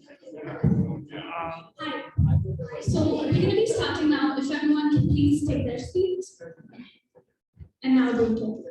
So we're going to be starting now. If everyone can please take their seats. And now don't talk.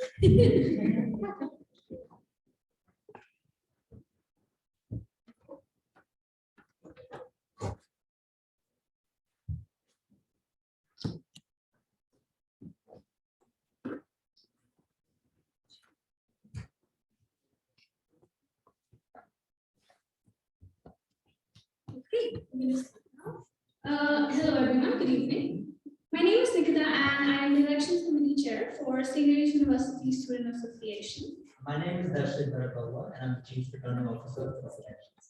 Hello everyone, good evening. My name is Nikita and I am the Elections Committee Chair for St. University Student Association. My name is Darshit Bharatwala and I'm the Chief Returning Officer of Elections.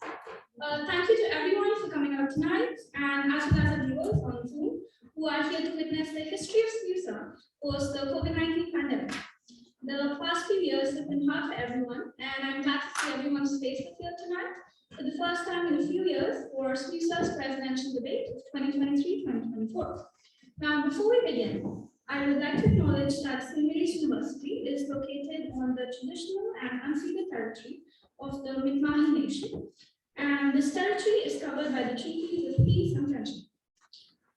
Thank you to everyone for coming out tonight and as well as our viewers on Zoom who are here to witness the history of SNUSA post the COVID-19 pandemic. The past few years have been hard for everyone and I'm glad to see everyone's faces here tonight for the first time in a few years for SNUSA's presidential debate of 2023-2024. Now, before we begin, I would like to acknowledge that St. Mary's University is located on the traditional and unceded territory of the Mi'kmaq Nation, and this territory is covered by the treaties of peace and friendship.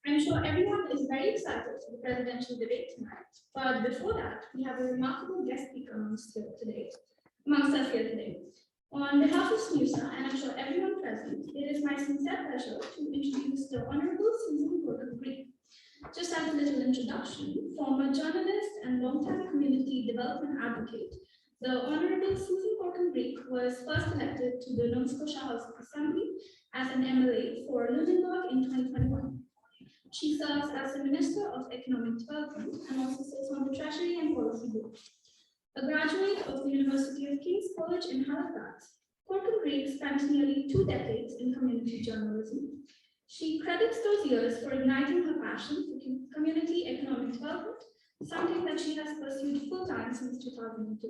I'm sure everyone is very excited for the presidential debate tonight, but before that, we have a remarkable guest speaker amongst us here today. On behalf of SNUSA, and I'm sure everyone present, it is my sincere pleasure to introduce the Honorable Susan Green. Just as a little introduction, former journalist and longtime community development advocate, the Honorable Susan Green was first elected to the Nova Scotia House of Assembly as an MLA for Lunenburg in 2021. She serves as the Minister of Economic Development and also sits on the Treasury and Policy Board. A graduate of the University of King's College in Halifax, Green spent nearly 2 decades in community journalism. She credits those years for igniting her passion for community economic development, something that she has pursued full-time since 2002.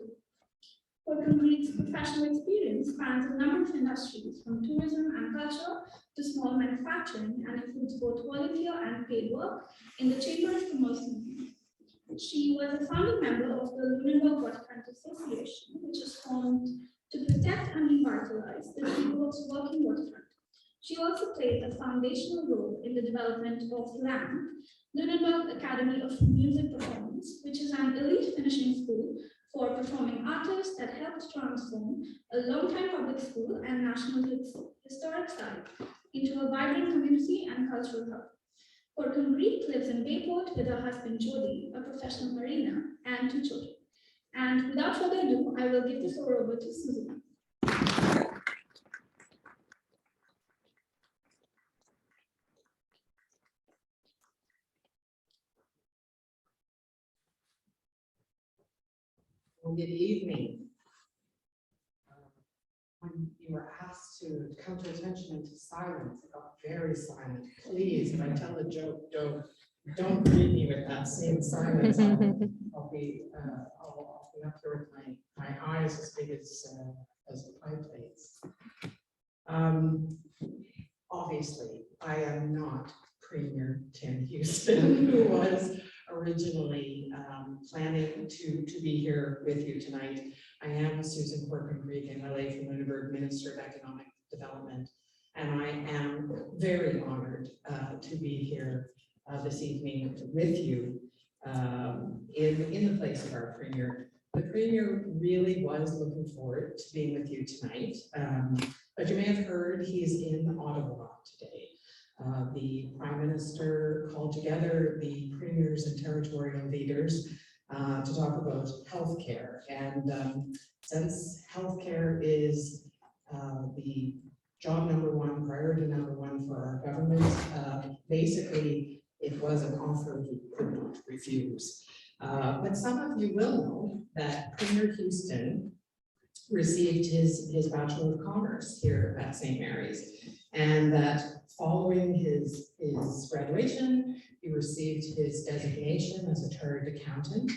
Green's professional experience spans a number of industries, from tourism and culture to small manufacturing, and includes both volunteer and paid work in the Chamber of Commerce movement. She was a founding member of the Lunenburg Waterfront Association, which is formed to protect and revitalize the Lunenburg's working waterfront. She also played a foundational role in the development of LAM, Lunenburg Academy of Music Performance, which is an elite finishing school for performing artists that helped transform a long-time public school and national historic site into a vibrant community and cultural hub. Green lives in Bayport with her husband Jody, a professional mariner, and 2 children. And without further ado, I will give the floor over to Susan. Well, good evening. When you were asked to come to attention into silence, it got very silent. Please, if I tell a joke, don't greet me with that same silence. I'll be up here with my eyes as big as pie plates. Obviously, I am not Premier Tim Houston, who was originally planning to be here with you tonight. I am Susan Corcoran-Greig, MLA from Lunenburg, Minister of Economic Development, and I am very honored to be here this evening with you in the place of our Premier. The Premier really was looking forward to being with you tonight, but you may have heard he's in Ottawa today. The Prime Minister called together the premiers and territorial leaders to talk about healthcare. And since healthcare is the job #1, priority #1 for our government, basically it was an offer we could not refuse. But some of you will know that Premier Houston received his Bachelor of Commerce here at St. Mary's, and that following his graduation, he received his designation as a chartered accountant.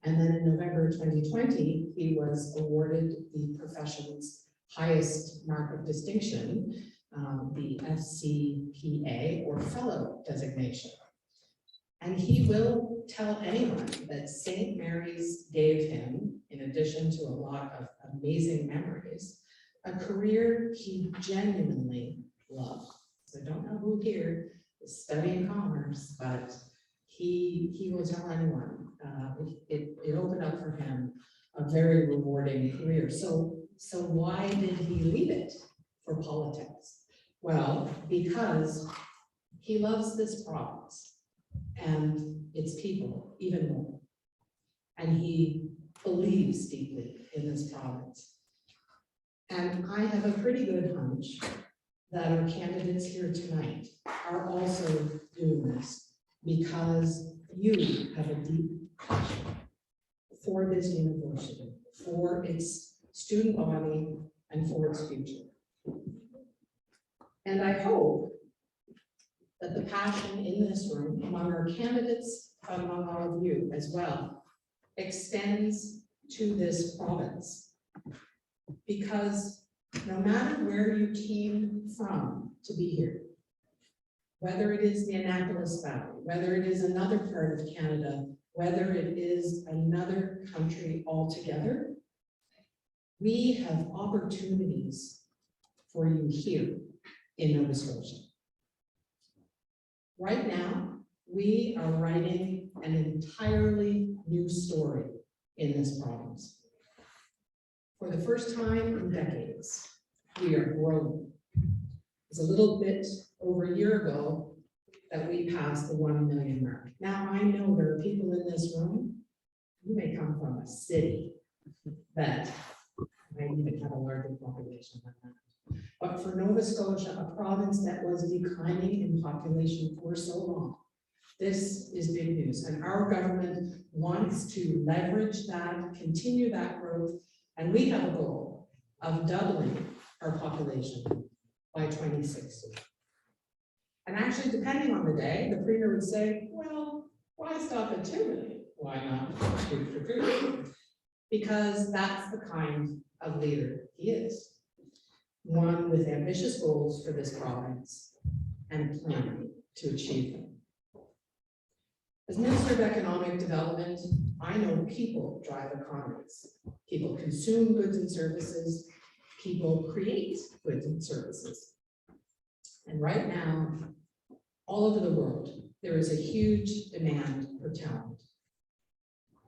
And then in November 2020, he was awarded the profession's highest mark of distinction, the FCPA or Fellow designation. And he will tell anyone that St. Mary's gave him, in addition to a lot of amazing memories, a career he genuinely loved. So I don't know who here is studying commerce, but he will tell anyone, it opened up for him a very rewarding career. So why did he leave it for politics? Well, because he loves this province and its people even more. And he believes deeply in this province. And I have a pretty good hunch that our candidates here tonight are also doing this because you have a deep passion for this university, for its student body, and for its future. And I hope that the passion in this room, among our candidates, among all of you as well, extends to this province. Because no matter where you came from to be here, whether it is the Annapolis Valley, whether it is another part of Canada, whether it is another country altogether, we have opportunities for you here in Nova Scotia. Right now, we are writing an entirely new story in this province. For the first time in decades, we are growing. It's a little bit over a year ago that we passed the 1 million mark. Now, I know there are people in this room, you may come from a city that might even have a larger population than that. But for Nova Scotia, a province that was declining in population for so long, this is big news. And our government wants to leverage that, continue that growth, and we have a goal of doubling our population by 2060. And actually, depending on the day, the premier would say, well, why stop at 2 million? Why not 2 for 2? Because that's the kind of leader he is. One with ambitious goals for this province and a plan to achieve them. As Minister of Economic Development, I know people drive economies. People consume goods and services. People create goods and services. And right now, all over the world, there is a huge demand for talent.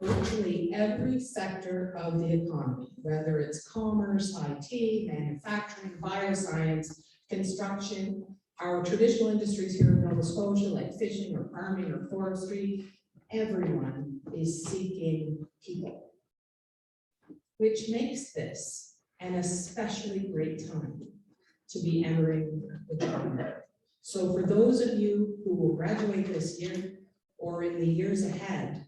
Virtually every sector of the economy, whether it's commerce, IT, manufacturing, bioscience, construction, our traditional industries here in Nova Scotia, like fishing or farming or forestry, everyone is seeking people, which makes this an especially great time to be entering the job market. So for those of you who will graduate this year or in the years ahead,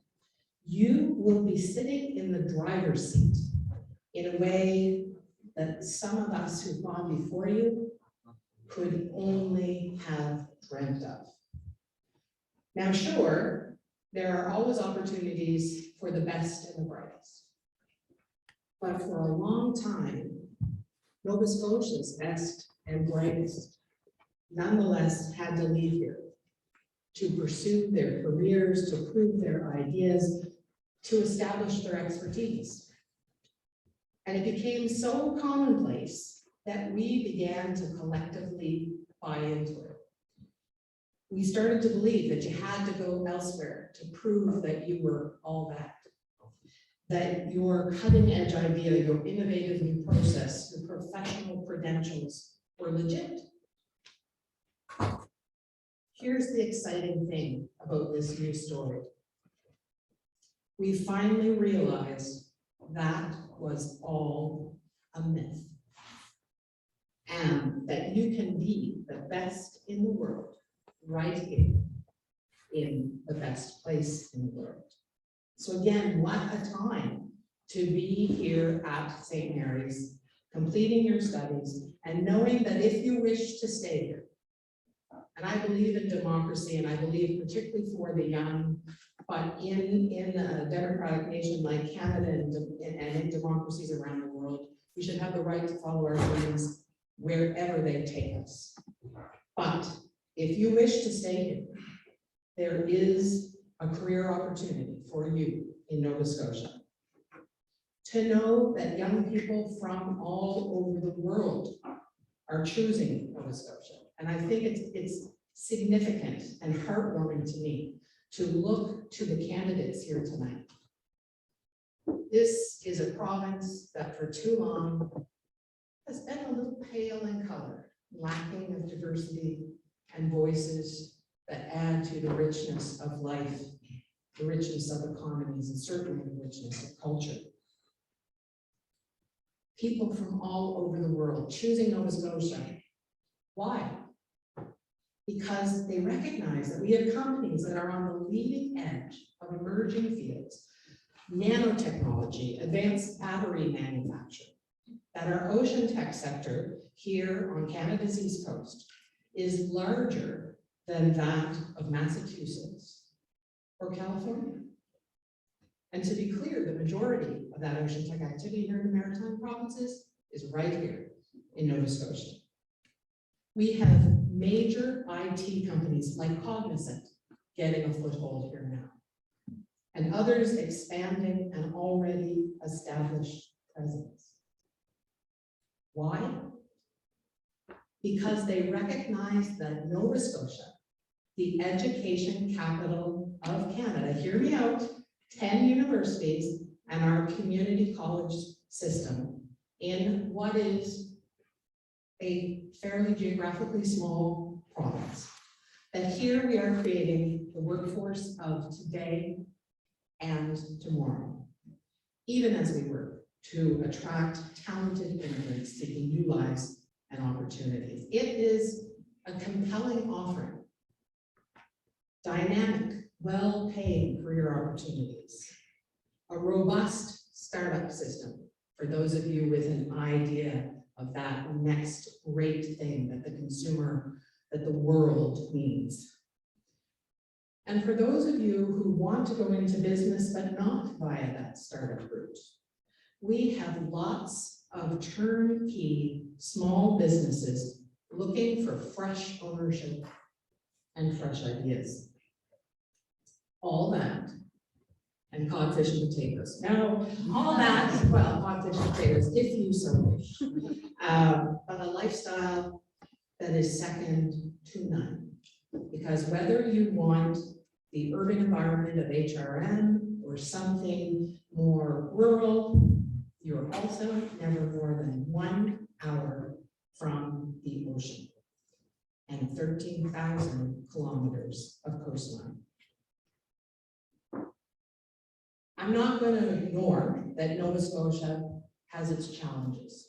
you will be sitting in the driver's seat in a way that some of us who've gone before you could only have dreamt of. Now, sure, there are always opportunities for the best and the brightest. But for a long time, Nova Scotia's best and brightest nonetheless had to leave here to pursue their careers, to prove their ideas, to establish their expertise. And it became so commonplace that we began to collectively buy into it. We started to believe that you had to go elsewhere to prove that you were all that your cutting edge idea, your innovative new process, your professional credentials were legit. Here's the exciting thing about this new story. We finally realized that was all a myth. And that you can be the best in the world right here in the best place in the world. So again, what a time to be here at St. Mary's, completing your studies and knowing that if you wish to stay here, and I believe in democracy, and I believe particularly for the young, but in a democratic nation like Canada and in democracies around the world, we should have the right to follow our dreams wherever they take us. But if you wish to stay here, there is a career opportunity for you in Nova Scotia to know that young people from all over the world are choosing Nova Scotia. And I think it's significant and heartwarming to me to look to the candidates here tonight. This is a province that for too long has been a little pale in color, lacking of diversity and voices that add to the richness of life, the richness of economies, and certainly the richness of culture. People from all over the world choosing Nova Scotia. Why? Because they recognize that we have companies that are on the leading edge of emerging fields, nanotechnology, advanced battery manufacture, that our ocean tech sector here on Canada's East Coast is larger than that of Massachusetts or California. And to be clear, the majority of that ocean tech activity here in the Maritime provinces is right here in Nova Scotia. We have major IT companies like Cognizant getting a foothold here now, and others expanding an already established presence. Why? Because they recognize that Nova Scotia, the education capital of Canada, hear me out, 10 universities and our community college system in what is a fairly geographically small province, that here we are creating the workforce of today and tomorrow, even as we work to attract talented immigrants seeking new lives and opportunities. It is a compelling offering, dynamic, well-paid career opportunities, a robust startup system for those of you with an idea of that next great thing that the consumer, that the world needs. And for those of you who want to go into business but not via that startup route, we have lots of turnkey small businesses looking for fresh ownership and fresh ideas. All that and codfish and potatoes. Now, all that, well, codfish and potatoes, if you so wish. But a lifestyle that is second to none. Because whether you want the urban environment of HRM or something more rural, you're also never more than 1 hour from the ocean and 13,000 kilometers of coastline. I'm not going to ignore that Nova Scotia has its challenges.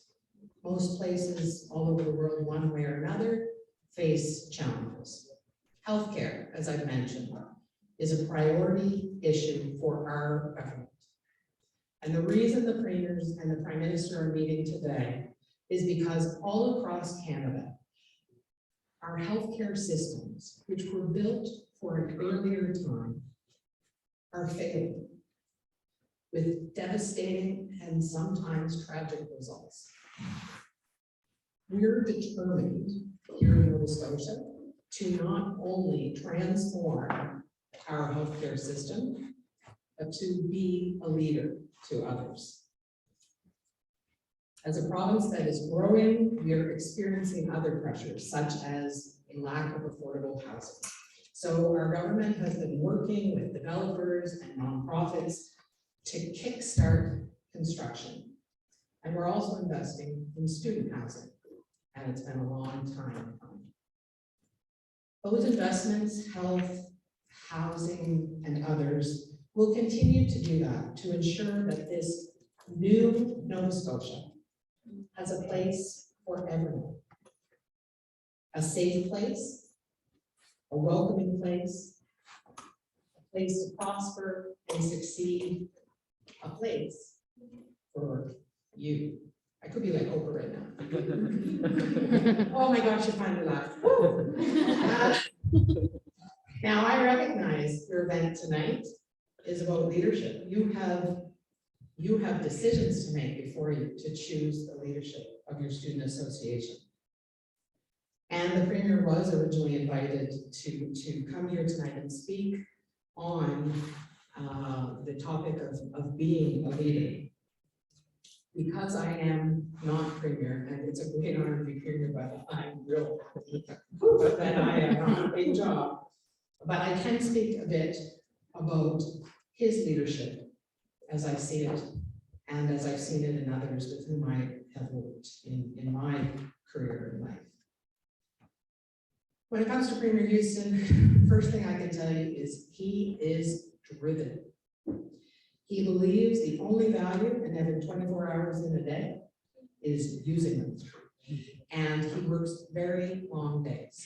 Most places all over the world, one way or another, face challenges. Healthcare, as I've mentioned, is a priority issue for our government. And the reason the premiers and the Prime Minister are meeting today is because all across Canada, our healthcare systems, which were built for an earlier time, are failing, with devastating and sometimes tragic results. We're determined here in Nova Scotia to not only transform our healthcare system, but to be a leader to others. As a province that is growing, we are experiencing other pressures, such as a lack of affordable housing. So our government has been working with developers and nonprofits to kickstart construction. And we're also investing in student housing, and it's been a long time coming. Those investments, health, housing, and others, will continue to do that to ensure that this new Nova Scotia has a place for everyone. A safe place, a welcoming place, a place to prosper and succeed, a place for you. I could be like Oprah right now. Oh my gosh, you finally laughed. Now I recognize your event tonight is about leadership. You have decisions to make before you to choose the leadership of your student association. And the Premier was originally invited to come here tonight and speak on the topic of being a leader. because I am not premier, and it's a great honor to be premier, but I'm real happy that I am on a big job. But I can speak a bit about his leadership as I see it, and as I've seen it in others with whom I have worked in my career in life. When it comes to Premier Houston, first thing I can tell you is he is driven. He believes the only value in having 24 hours in a day is using them. And he works very long days.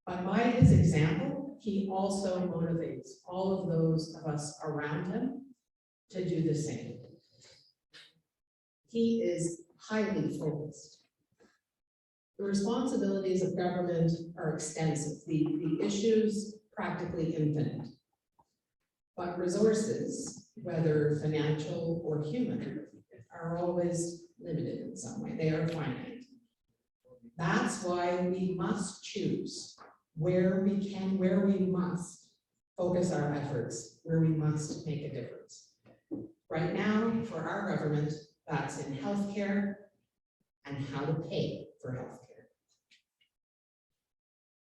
But by his example, he also motivates all of those of us around him to do the same. He is highly focused. The responsibilities of government are extensive, the issues practically infinite. But resources, whether financial or human, are always limited in some way. They are finite. That's why we must choose where we can, where we must focus our efforts, where we must make a difference. Right now, for our government, that's in healthcare and how to pay for healthcare.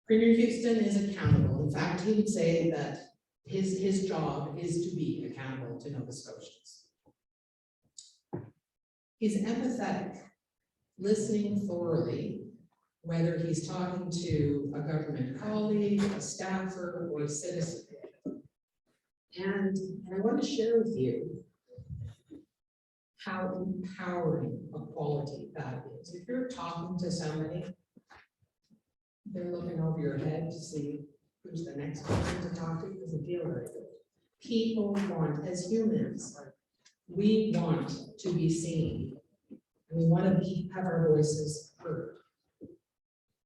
Premier Houston is accountable. In fact, he would say that his job is to be accountable to Nova Scotians. He's empathetic, listening thoroughly, whether he's talking to a government colleague, a staffer, or a citizen. And I want to share with you how empowering a quality that is. If you're talking to somebody, they're looking over your head to see who's the next person to talk to, because it feels very good. People want, as humans, we want to be seen. We want to have our voices heard.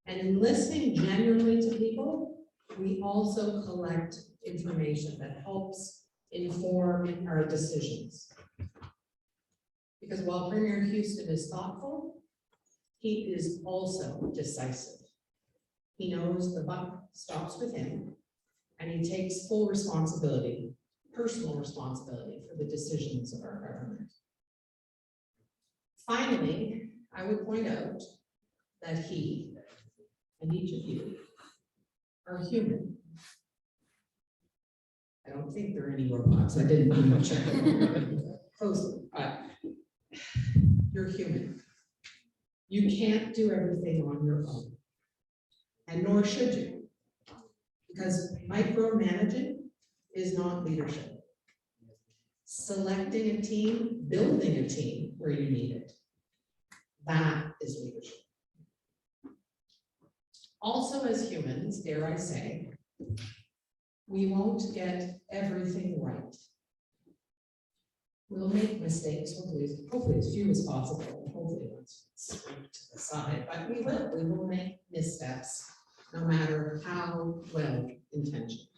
And in listening genuinely to people, we also collect information that helps inform our decisions. Because while Premier Houston is thoughtful, he is also decisive. He knows the buck stops with him, and he takes full responsibility, personal responsibility for the decisions of our government. Finally, I would point out that he and each of you are human. I don't think there are any robots. I didn't check closely, but you're human. You can't do everything on your own. And nor should you, because micromanaging is not leadership. Selecting a team, building a team where you need it, that is leadership. Also, as humans, dare I say, we won't get everything right. We'll make mistakes, hopefully as few as possible, and hopefully let's scrape to the side, but we will make missteps, no matter how well intentioned.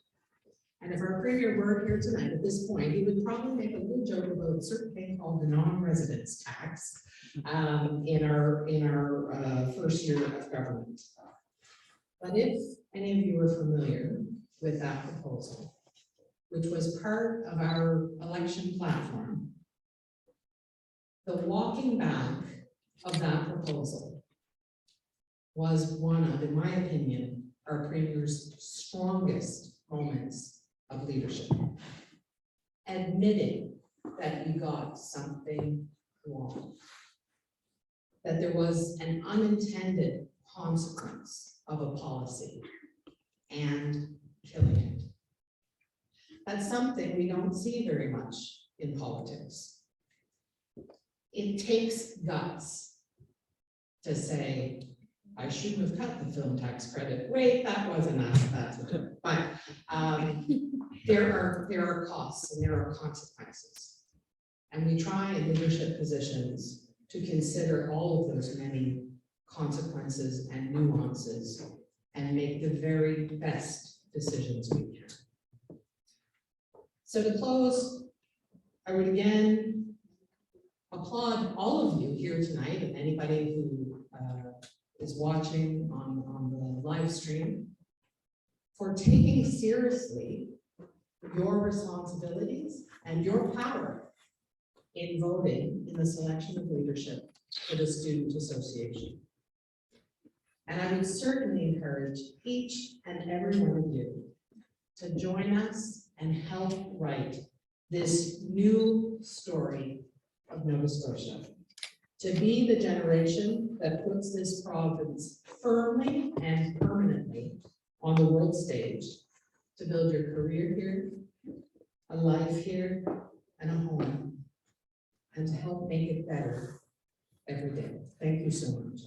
And if our premier were here tonight at this point, he would probably make a little joke about a certain thing called the non-residence tax in our first year of government. But if any of you are familiar with that proposal, which was part of our election platform, the walking back of that proposal was one of, in my opinion, our premier's strongest moments of leadership. Admitting that we got something wrong, that there was an unintended consequence of a policy and killing it. That's something we don't see very much in politics. It takes guts to say, I shouldn't have cut the film tax credit. Wait, that wasn't us, that's what. But there are costs and there are consequences. And we try in leadership positions to consider all of those many consequences and nuances and make the very best decisions we can. So to close, I would again applaud all of you here tonight and anybody who is watching on the live stream for taking seriously your responsibilities and your power in voting in the selection of leadership for the Student Association. And I would certainly encourage each and every one of you to join us and help write this new story of Nova Scotia. To be the generation that puts this province firmly and permanently on the world stage, to build your career here, a life here, and a home, and to help make it better every day. Thank you so much.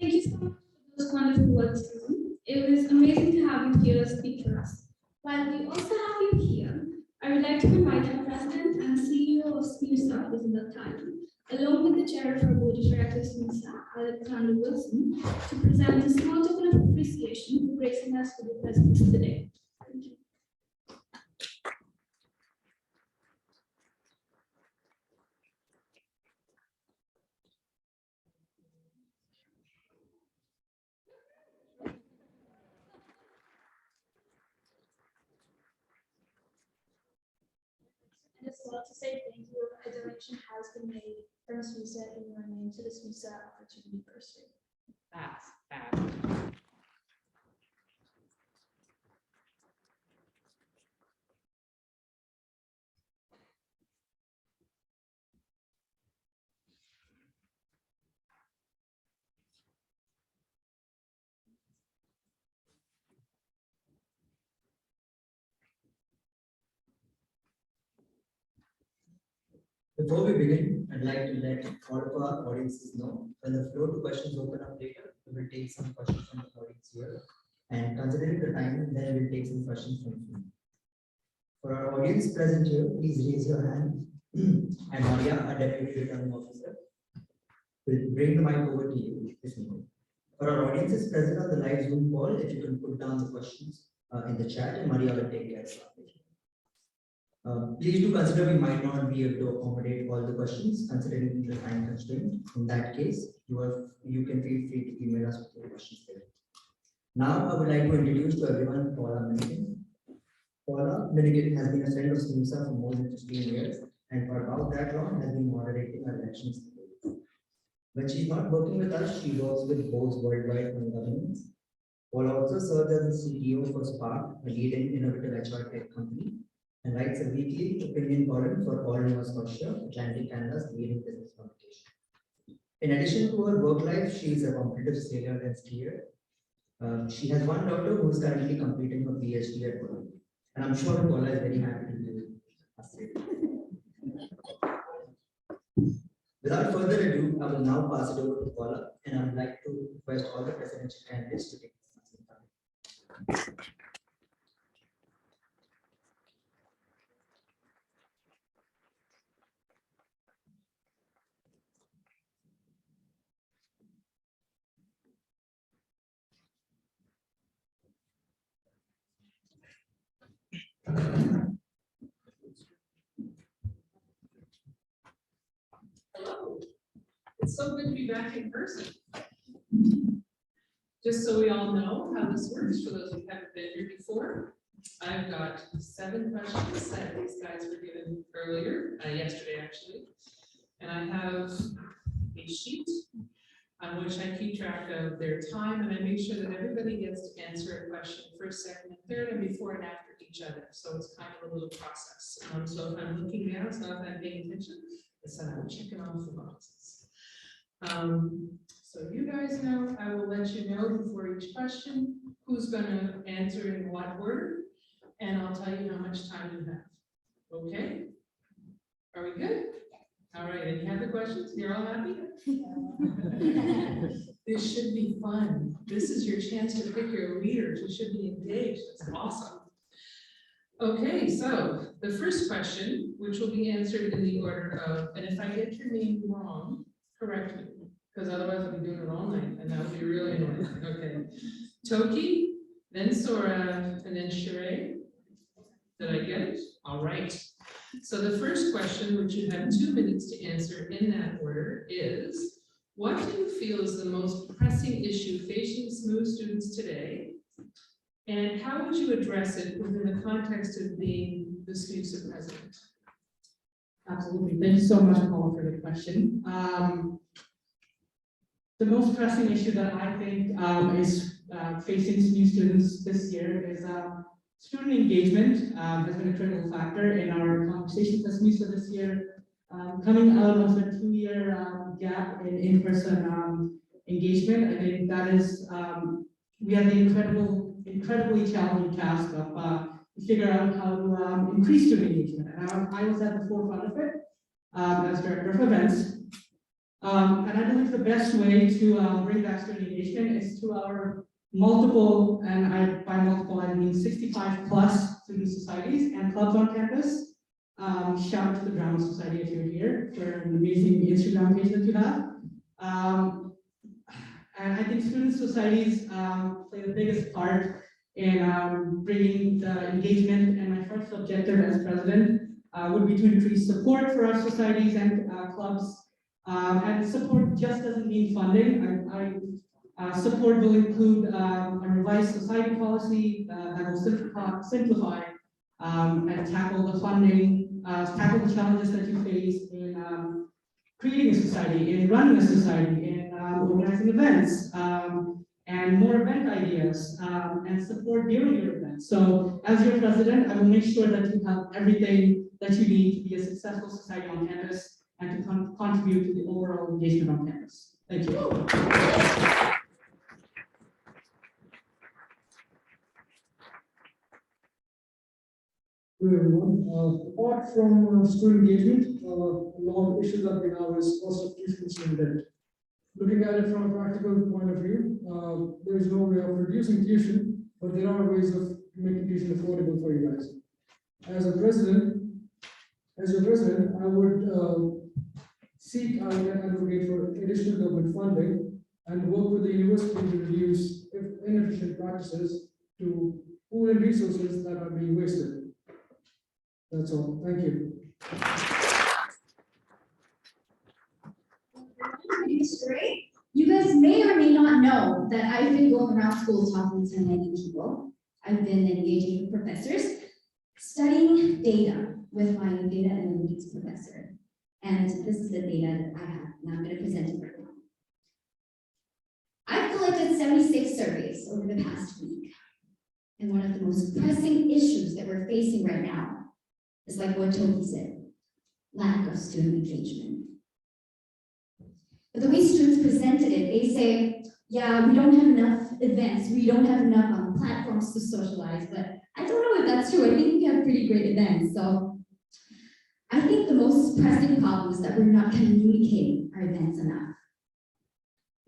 Thank you so much for those wonderful words, Susan. It was amazing to have you here speak for us. While we also have you here, I would like to invite our President and CEO of SMUSA, Elizabeth Tyler, along with the Chair of our Board of Directors, SMUSA, Alexander Wilson, to present a small token of appreciation for gracing us with your presence today. Thank you. And as well to say thank you, a donation has been made from SMUSA in your name to the SMUSA Opportunity Bursary. That's fabulous. Before we begin, I'd like to let all of our audiences know when the floor to questions open up later, we will take some questions from the audience here. And considering the time, then we'll take some questions from you. For our audience present here, please raise your hand. And Maria, our Deputy Returning Officer, will bring the mic over to you this moment. For our audiences present on the live Zoom call, if you can put down the questions in the chat, and Maria will take care of it. Please do consider we might not be able to accommodate all the questions considering the time constraint. In that case, you can feel free to email us with your questions there. Now, I would like to introduce to everyone Paula Milligan. Paula Milligan has been a friend of SMUSA for more than 15 years, and for about that long has been moderating our elections. When she's not working with us, she works with boards worldwide on governance. Paula also serves as the CTO for Spark, a leading innovative HR tech company, and writes a weekly opinion column for All Nova Scotia, Atlantic Canada's leading business publication. In addition to her work life, she is a competitive sailor and skier. She has one daughter who is currently completing her PhD at Columbia. And I'm sure Paula is very happy to do us. Without further ado, I will now pass it over to Paula, and I would like to request all the presidential candidates to take this. Hello, it's so good to be back in person. Just so we all know how this works, for those who haven't been here before, I've got 7 questions that these guys were given earlier, yesterday actually. And I have a sheet on which I keep track of their time, and I make sure that everybody gets to answer a question first, second, and third, and before and after each other. So it's kind of a little process. So if I'm looking down, it's not that I'm paying attention, it's that I'm checking off the boxes. So you guys know, I will let you know before each question who's going to answer in what order, and I'll tell you how much time you have. Okay? Are we good? All right, and you have the questions? You're all happy? This should be fun. This is your chance to pick your leaders. You should be engaged. That's awesome. Okay, so the first question, which will be answered in the order of, and if I get your name wrong, correct me, because otherwise I'll be doing it all night, and that would be really annoying. Okay. Toki, then Sora, and then Sheree. Did I get it? All right. So the first question, which you have 2 minutes to answer in that order, is What do you feel is the most pressing issue facing SMOO students today? And how would you address it within the context of being the SMUSA president? Absolutely. Thank you so much, Paula, for the question. The most pressing issue that I think is facing SMU students this year is student engagement has been a critical factor in our conversations at SMUSA this year. Coming out of a 2-year gap in in-person engagement, I think that is, we have the incredibly challenging task of figure out how to increase student engagement. And I was at the forefront of it as director of events. And I believe the best way to bring back student engagement is through our multiple, and by multiple I mean 65 plus student societies and clubs on campus. Shout out to the Drama Society if you're here for an amazing Instagram page that you have. And I think student societies play the biggest part in bringing the engagement, and my first objective as president would be to increase support for our societies and clubs. And support just doesn't mean funding. Support will include a revised society policy that will simplify and tackle the funding, tackle the challenges that you face in creating a society, in running a society, in organizing events, and more event ideas, and support during your events. So as your president, I will make sure that you have everything that you need to be a successful society on campus and to contribute to the overall engagement on campus. Thank you. Hello everyone. Apart from student engagement, a lot of issues that we have is cost of tuition and debt. Looking at it from a practical point of view, there is no way of reducing tuition, but there are ways of making tuition affordable for you guys. As your president, I would seek out and advocate for additional government funding and work with the university to reduce inefficient practices to pool and resources that are being wasted. That's all. Thank you. My name is Ray. You guys may or may not know that I've been going around school talking to many people. I've been engaging with professors, studying data with my data analytics professor. And this is the data that I have, and I'm going to present it right now. I've collected 76 surveys over the past week. And one of the most pressing issues that we're facing right now is like what Toby said, lack of student engagement. But the way students presented it, they say, yeah, we don't have enough events, we don't have enough platforms to socialize, but I don't know if that's true. I think we have pretty great events. So I think the most pressing problem is that we're not communicating our events enough.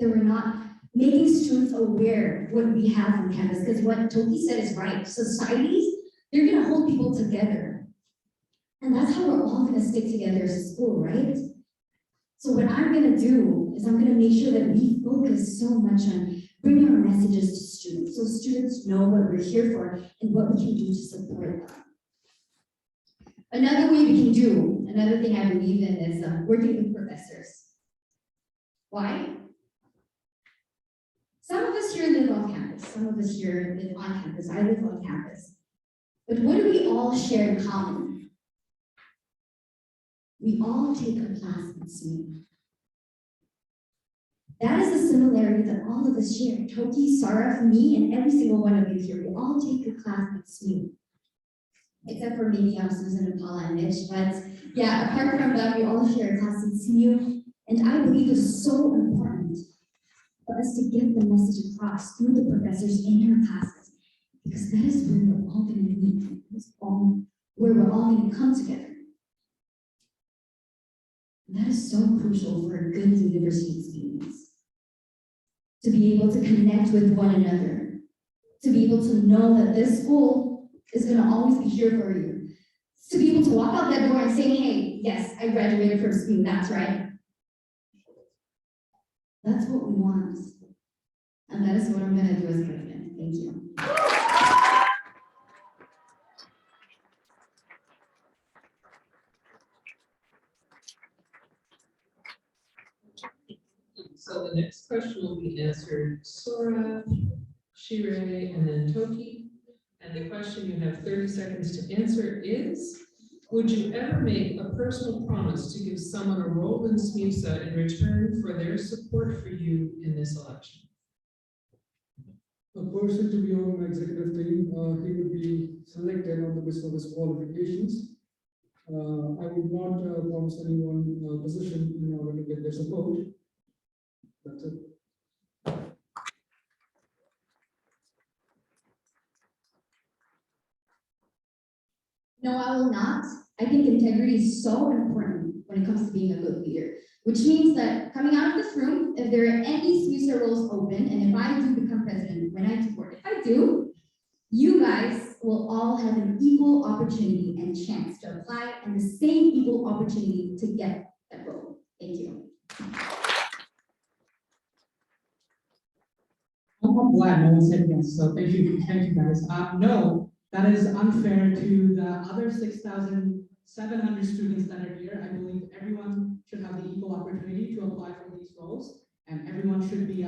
That we're not making students aware of what we have on campus, because what Toby said is right. Societies, they're gonna hold people together. And that's how we're all gonna stick together as a school, right? So what I'm gonna do is I'm gonna make sure that we focus so much on bringing our messages to students, so students know what we're here for and what we can do to support them. Another way we can do, another thing I believe in is working with professors. Why? Some of us here live off campus, some of us here live on campus, I live on campus. But what do we all share in common? We all take a class in SMU. That is a similarity that all of us share. Toki, Sarah, me, and every single one of you here. We all take a class at SMU. Except for maybe Susan and Paula and Mitch. But yeah, apart from that, we all share a class at SMU. And I believe it's so important for us to get the message across through the professors in our classes. Because that is where we're all going to meet. That's all where we're all going to come together. And that is so crucial for a good university experience. To be able to connect with one another. To be able to know that this school is going to always be here for you. To be able to walk out that door and say, hey, yes, I graduated from SMU, that's right. That's what we want. And that is what I'm going to do as president. Thank you. So the next question will be answered Sora, Shire, and then Toki. And the question you have 30 seconds to answer is, would you ever make a personal promise to give someone a role in SMUSA in return for their support for you in this election? A person to be on my executive team, he would be selected on the basis of his qualifications. I would not promise anyone a position in order to get their support. That's it. No, I will not. I think integrity is so important when it comes to being a good leader, which means that coming out of this room, if there are any SMUSA roles open, and if I do become president, when I support, if I do, you guys will all have an equal opportunity and chance to apply and the same equal opportunity to get that role. Thank you. I'm glad no one said yes, so thank you guys. No, that is unfair to the other 6,700 students that are here. I believe everyone should have the equal opportunity to apply for these roles, and everyone should be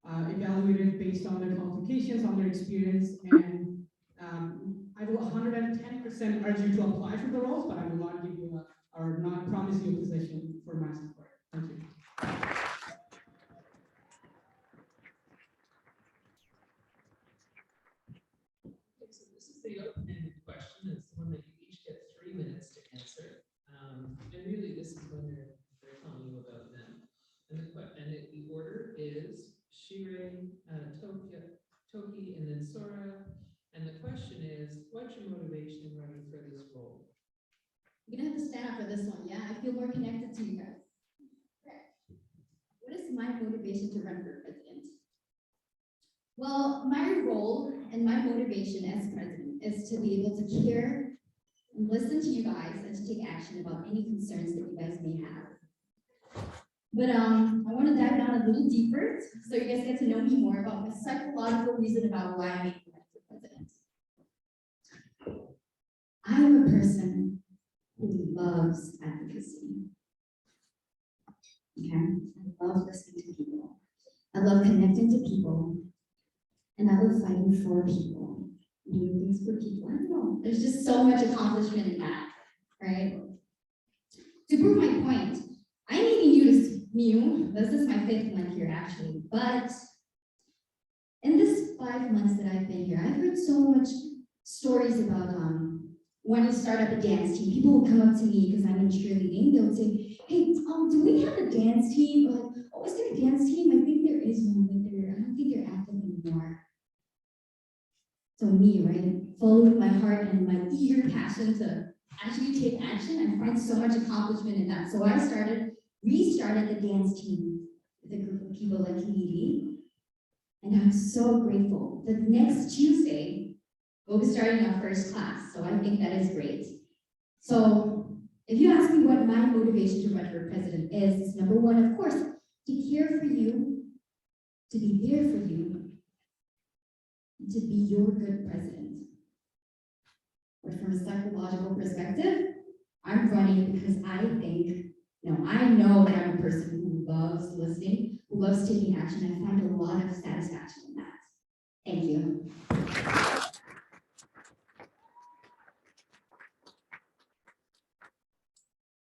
evaluated based on their qualifications, on their experience, and I will 110% urge you to apply for the roles, but I will not give you or not promise you a position for my support. Thank you. So this is the open-ended question. It's the one that you each get 3 minutes to answer. And really, this is when they're telling you about them. And the order is Shire, Toki, and then Sora. And the question is, what's your motivation in running for this role? You're gonna have to stand up for this one, yeah? I feel more connected to you guys. What is my motivation to run for president? Well, my role and my motivation as president is to be able to care and listen to you guys and to take action about any concerns that you guys may have. But I want to dive down a little deeper so you guys get to know me more about the psychological reason about why I made the run for president. I'm a person who loves advocacy. Okay, I love listening to people. I love connecting to people. And I love fighting for people, doing things for people. I don't know. There's just so much accomplishment in that, right? To prove my point, I may be new to SMU. This is my 5th month here, actually. But in this 5 months that I've been here, I've heard so much stories about when you start up a dance team. People will come up to me because I'm in cheerleading. They'll say, "Hey, do we have a dance team?" Or like, "Oh, is there a dance team?" I think there is one, but I don't think they're active anymore. So me, right, following my heart and my eager passion to actually take action, I find so much accomplishment in that. So I restarted the dance team with a group of people like me, and I'm so grateful that next Tuesday, we'll be starting our first class. So I think that is great. So if you ask me what my motivation to run for president is, number one, of course, to care for you, to be there for you, to be your good president. But from a psychological perspective, I'm running because I know that I'm a person who loves listening, who loves taking action. I find a lot of satisfaction in that. Thank you.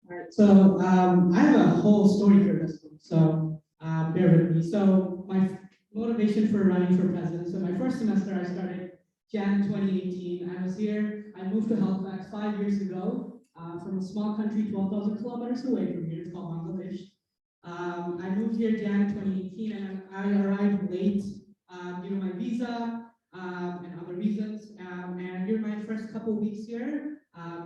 All right, so I have a whole story for this one, so bear with me. So my motivation for running for president. So my first semester I started Jan 2018. I was here. I moved to Halifax 5 years ago from a small country 12,000 kilometers away from here. It's called Bangladesh. I moved here Jan 2018, and I arrived late due to my visa and other reasons. And during my first couple weeks here,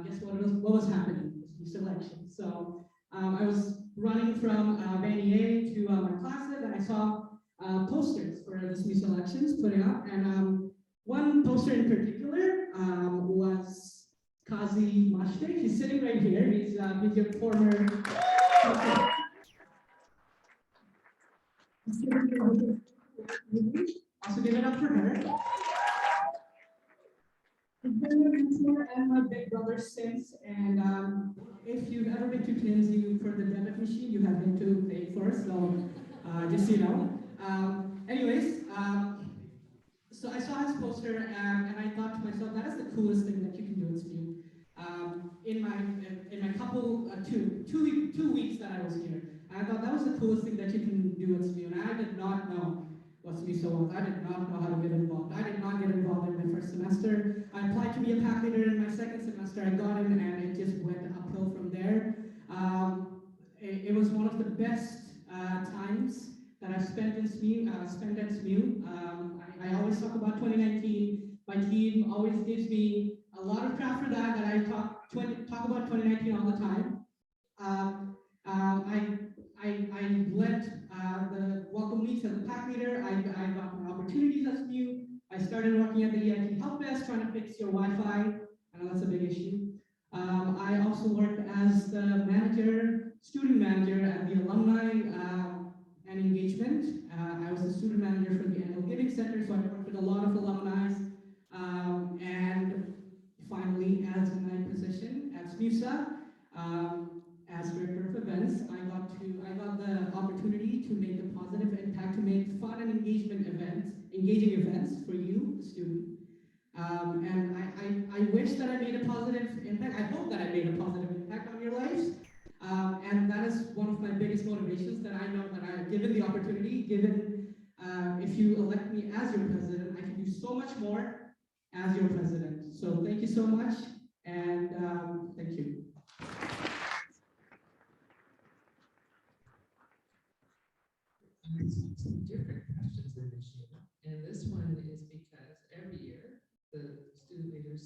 guess what was happening? This election. So I was running from Vanier to my classes, and I saw posters for the SMUSA elections putting up, and one poster in particular was Kazi Mashtek. He's sitting right here. He's your former. Also give it up for her. He's been my mentor and my big brother since, and if you've ever been to cleanse you for the debit machine, you have him to pay for. So just so you know. Anyways, so I saw his poster and I thought to myself, that is the coolest thing that you can do at SMU. In my couple, two weeks that I was here, I thought that was the coolest thing that you can do at SMU, and I did not know what SMU was. I did not know how to get involved. I did not get involved in my first semester. I applied to be a pack leader in my second semester. I got in, and it just went uphill from there. It was one of the best times that I've spent in SMU, spent at SMU. I always talk about 2019. My team always gives me a lot of crap for that, I talk about 2019 all the time. I led the welcome weeks as a pack leader. I got my opportunities at SMU. I started working at the EIT help desk trying to fix your Wi-Fi. I know that's a big issue. I also worked as the manager, student manager at the alumni and engagement. I was the student manager for the annual giving center, so I worked with a lot of alumni. And finally, as my position at SMUSA, as director of events, I got the opportunity to make a positive impact, to make fun and engaging events for you, the student. And I wish that I made a positive impact. I hope that I made a positive impact on your lives. And that is one of my biggest motivations, that I know that I, given the opportunity, if you elect me as your president, I can do so much more as your president. So thank you so much, and thank you. Some different questions in this year, and this one is because every year the student leaders.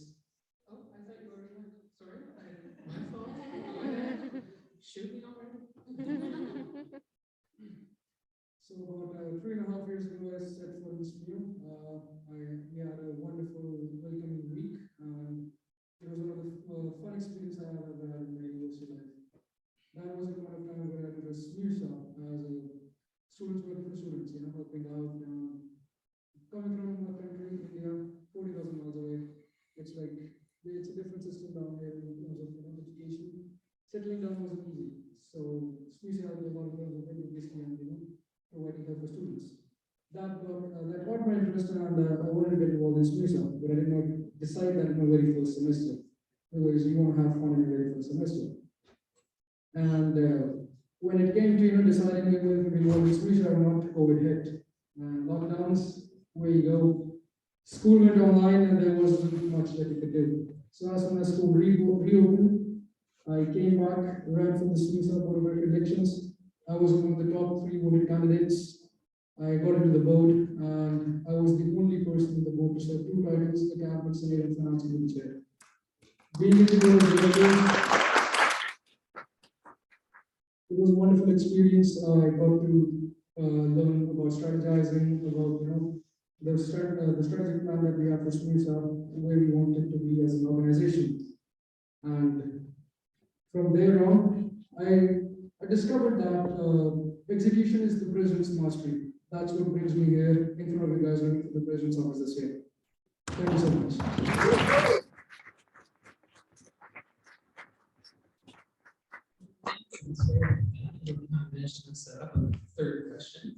Oh, I thought you already went. Sorry, my fault. Go ahead. Shoot me already. So about 3.5 years ago, I set for this new. We had a wonderful welcoming week, and it was one of the fun experiences I have ever had in my university life. That was a point of time where I did a SMUSA as a students working for students, helping out. Coming from a country, India, 40,000 miles away, it's a different system down here in terms of education. Settling down wasn't easy. So SMUSA had a lot of basically and providing help for students. That got my interest, and I wanted to get involved in SMUSA, but I did not decide that in my very first semester. Otherwise, you want to have fun in your very first semester. And when it came to deciding whether to be involved in SMUSA or not, COVID hit. And lockdowns, where you go, school went online, and there wasn't much that you could do. So as soon as school reopened, I came back, ran for the SMUSA Board of elections. I was one of the top 3 voted candidates. I got into the board, and I was the only person in the board to serve 2 titles, the cabinet, senate, and finance committee chair. Being in the board was a wonderful experience. I got to learn about strategizing, about the strategic plan that we have for SMUSA, where we wanted to be as an organization. And from there on, I discovered that execution is the president's mastery. That's what brings me here in front of you guys running for the president's office this year. Thank you so much. Combination of setup. Third question.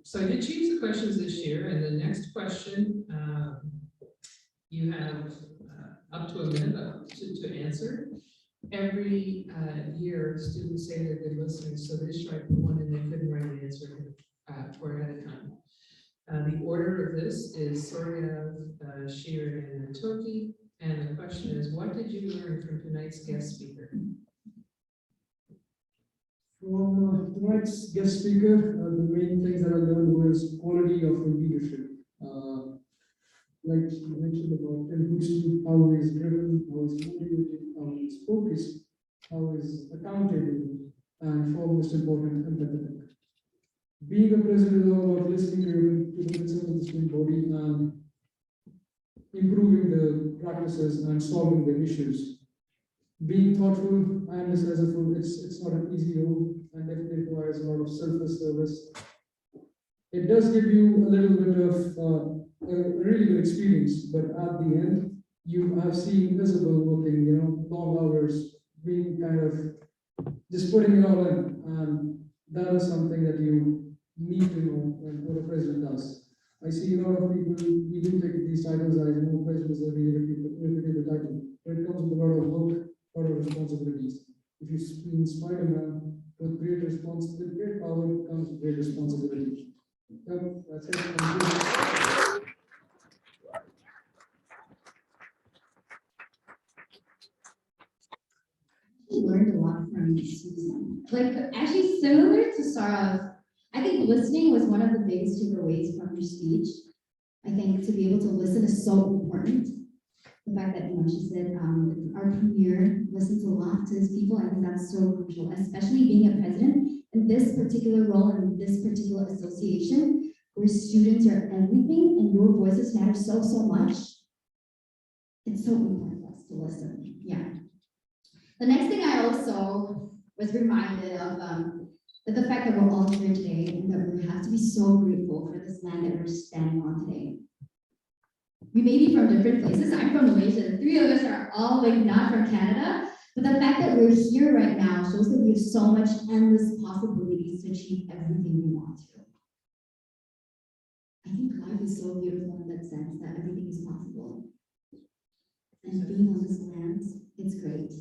So I did change the questions this year, and the next question you have up to a minute to answer. Every year, students say they're good listeners, so they just try to put one in. They couldn't write an answer for ahead of time. The order of this is Sorya, Sheer, and Toki, and the question is, what did you learn from tonight's guest speaker? From tonight's guest speaker, the main things that I learned was quality of leadership. Like you mentioned about how he is driven, how he is motivated, how he is focused, how he is accountable, and foremost important, empathetic. Being a president is all about listening to the concerns of the student body and improving the practices and solving the issues. Being thoughtful and decisive, it's not an easy role, and definitely requires a lot of selfless service. It does give you a little bit of a really good experience, but at the end, you have seen visible working, long hours, being kind of just putting it all in. And that is something that you need to know when what a president does. I see a lot of people, we do take these titles as, president is a really repetitive title, but it comes with a lot of work, a lot of responsibilities. If you mean Spider-Man, with great power comes great responsibility. Yep, that's it. Thank you. Learned a lot from Susan. Like, actually similar to Sarah, I think listening was one of the biggest takeaways from her speech. I think to be able to listen is so important. The fact that, she said our premier listens a lot to his people, I think that's so crucial, especially being a president in this particular role in this particular association, where students are everything and your voices matter so, so much. It's so important for us to listen, yeah. The next thing I also was reminded of that the fact that we're all here today and that we have to be so grateful for this land that we're standing on today. We may be from different places. I'm from Malaysia. The three of us are all not from Canada. But the fact that we're here right now shows that we have so much endless possibilities to achieve everything we want to. I think life is so beautiful in that sense that everything is possible. And being on this land, it's great.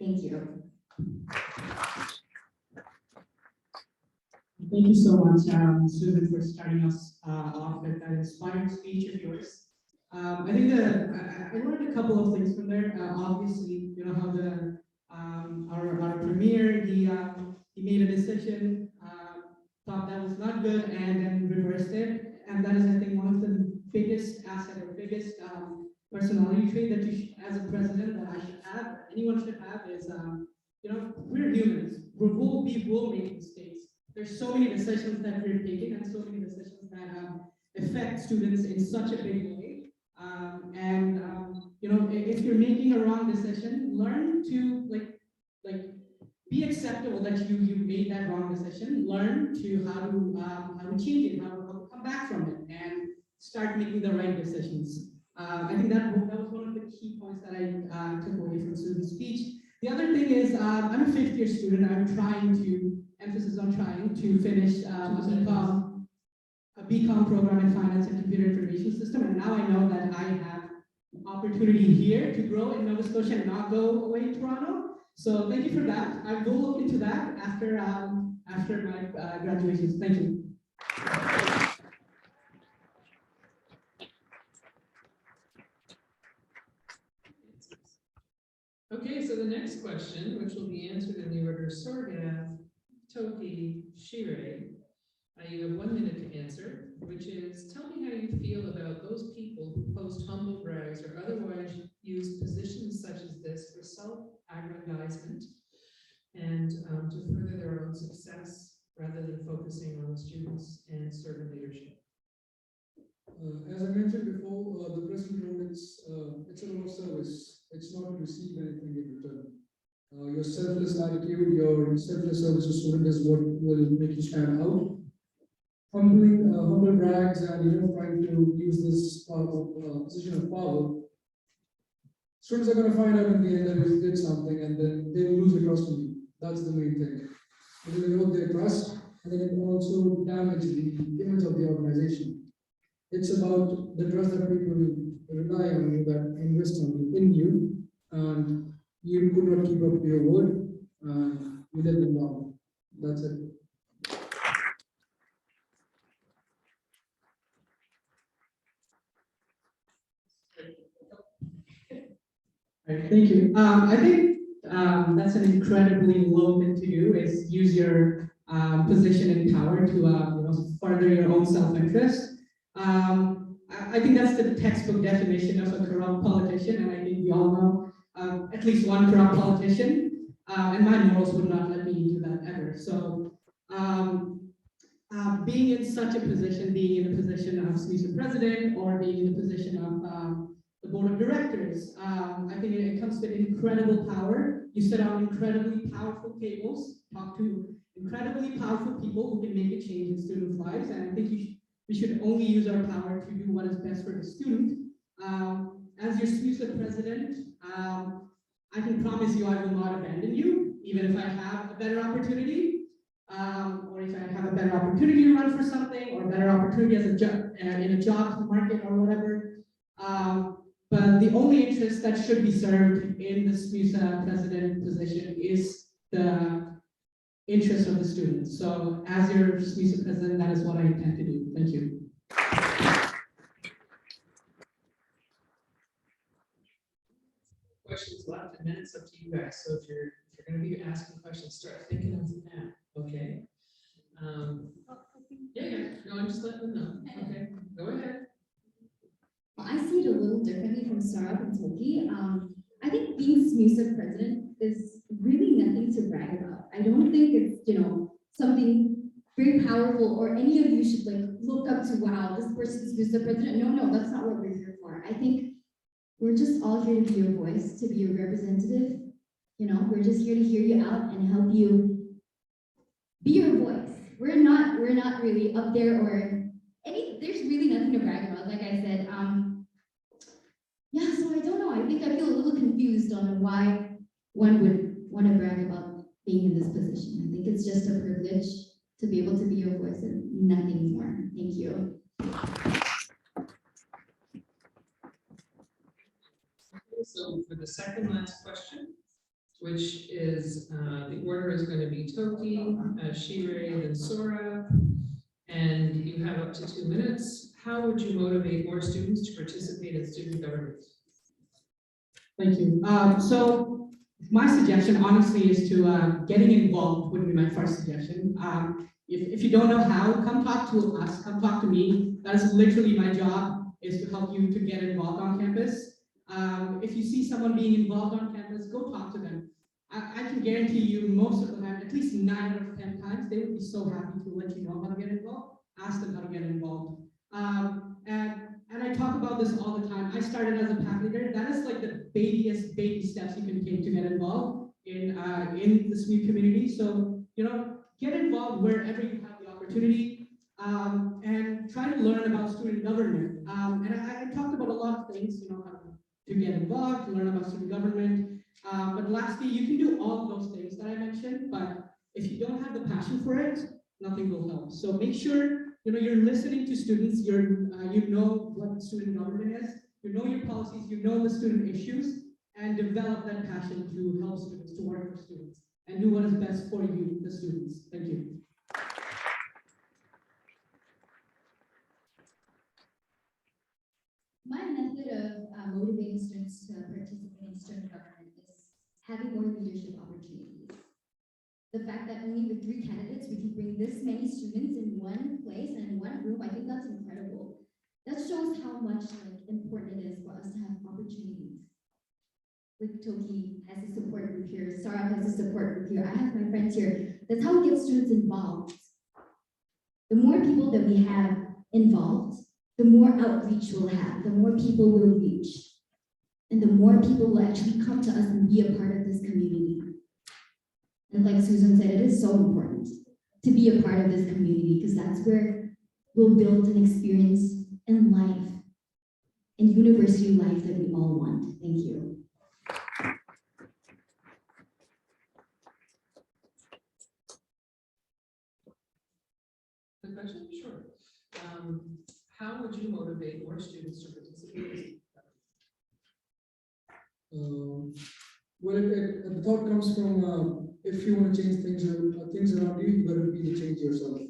Thank you. Thank you so much, Susan, for starting us off with that inspired speech of yours. I think that I learned a couple of things from there. Obviously, how the our premier he made a decision, thought that was not good, and then reversed it. And that is, I think, one of the biggest asset or biggest personality trait that you as a president that I should have, anyone should have, is we're humans. We will make mistakes. There's so many decisions that we're taking, and so many decisions that affect students in such a big way. If you're making a wrong decision, learn to be acceptable that you made that wrong decision. Learn to how to change it, how to come back from it, and start making the right decisions. I think that was one of the key points that I took away from Susan's speech. The other thing is, I'm a fifth-year student. I'm trying to, emphasis on trying to finish a BCom program in finance and computer information system, and now I know that I have opportunity here to grow in Nova Scotia and not go away to Toronto. So thank you for that. I will look into that after my graduation. Thank you. Okay, so the next question, which will be answered in the order Sorgath, Toki, Shire. You have 1 minute to answer, which is, tell me how you feel about those people who post humble brags or otherwise use positions such as this for self-aggrandizement and to further their own success rather than focusing on the students and servant leadership. As I mentioned before, the president role, it's a role of service. It's not to receive anything in return. Your selfless attitude, your selfless service to student is what will make you stand out. Humble brags and trying to use this position of power. Students are going to find out in the end that you did something, and then they will lose the trust in you. That's the main thing. Because they lose their trust, and then it can also damage the image of the organization. It's about the trust that people rely on you, that invest in you, and you could not keep up to your word, and you let them down. That's it. All right, thank you. I think that's an incredibly low thing to do, is use your position and power to further your own self-interest. I think that's the textbook definition of a corrupt politician, and I think we all know at least one corrupt politician, and my morals would not let me do that ever. So being in such a position, being in the position of SMUSA president, or being in the position of the board of directors, I think it comes with incredible power. You sit on incredibly powerful tables, talk to incredibly powerful people who can make a change in students' lives, and I think we should only use our power to do what is best for the student. As your SMUSA president, I can promise you I will not abandon you, even if I have a better opportunity, or if I have a better opportunity to run for something, or better opportunity as a job in a job market or whatever. But the only interest that should be served in the SMUSA president position is the interest of the students. So as your SMUSA president, that is what I intend to do. Thank you. Questions left, and then it's up to you guys. So if you're gonna be asking questions, start thinking of that, okay? Yeah, no, I'm just letting them know. Okay, go ahead. Well, I see it a little differently from Sarah and Toki. I think being SMUSA president is really nothing to brag about. I don't think it's, something very powerful or any of you should like look up to, wow, this person's SMUSA president. No, that's not what we're here for. I think we're just all here to be your voice, to be your representative. We're just here to hear you out and help you be your voice. We're not really up there or there's really nothing to brag about, like I said. Yeah, so I don't know. I think I feel a little confused on why one would want to brag about being in this position. I think it's just a privilege to be able to be your voice and nothing more. Thank you. So for the second last question, which is, the order is going to be Toki, Shire, then Sora, and you have up to 2 minutes. How would you motivate more students to participate in student government? Thank you. So my suggestion, honestly, is to getting involved would be my first suggestion. If you don't know how, come talk to us, come talk to me. That is literally my job, is to help you to get involved on campus. If you see someone being involved on campus, go talk to them. I can guarantee you most of the time, at least 9 out of 10 times, they would be so happy to let you know how to get involved. Ask them how to get involved. And I talk about this all the time. I started as a pack leader. That is like the baby steps you can take to get involved in the SMU community. So, get involved wherever you have the opportunity, and try to learn about student government. And I talked about a lot of things, how to get involved, to learn about student government. But lastly, you can do all of those things that I mentioned, but if you don't have the passion for it, nothing will help. So make sure you're listening to students, you know what student government is, you know your policies, you know the student issues, and develop that passion to help students, to work for students, and do what is best for you, the students. Thank you. My method of motivating students to participate in student government is having more leadership opportunities. The fact that only with 3 candidates, we can bring this many students in one place and in one group, I think that's incredible. That shows how much important it is for us to have opportunities. Like Toki has a support group here, Sarah has a support group here, I have my friends here. That's how we get students involved. The more people that we have involved, the more outreach we'll have, the more people we'll reach, and the more people will actually come to us and be a part of this community. And like Susan said, it is so important to be a part of this community because that's where we'll build an experience in life and university life that we all want. Thank you. The question? Sure. How would you motivate more students to participate? Well, the thought comes from if you want to change things around you, you better be the change yourself.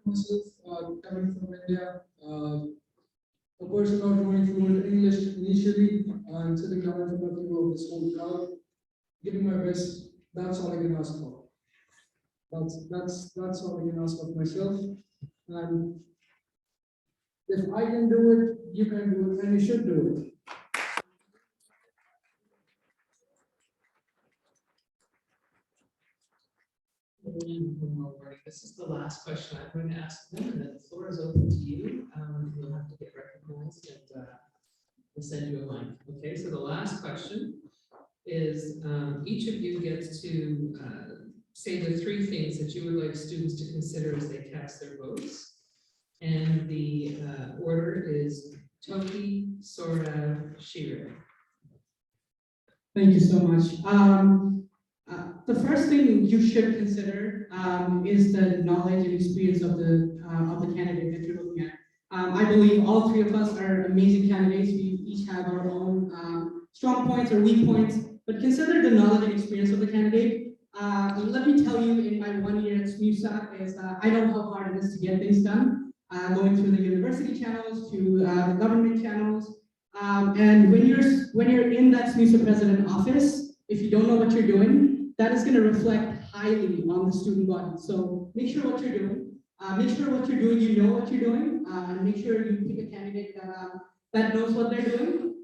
Myself, coming from India, a person not knowing fluent English initially, and sitting down in front of this whole crowd, giving my best. That's all I can ask for. That's all I can ask of myself. And if I can do it, you can do it, and you should do it. This is the last question I'm going to ask them, and then the floor is open to you. You'll have to get recognized, and we'll send you a mic. Okay, so the last question is each of you gets to say the 3 things that you would like students to consider as they cast their votes. And the order is Toki, Sora, Shira. Thank you so much. The first thing you should consider is the knowledge and experience of the candidate that you're looking at. I believe all three of us are amazing candidates. We each have our own strong points or weak points, but consider the knowledge and experience of the candidate. Let me tell you, in my 1 year at SMUSA, I know how hard it is to get things done, going through the university channels to the government channels. And when you're in that SMUSA president office, if you don't know what you're doing, that is going to reflect highly on the student body. So make sure what you're doing. Make sure what you're doing, you know what you're doing, and make sure you pick a candidate that knows what they're doing.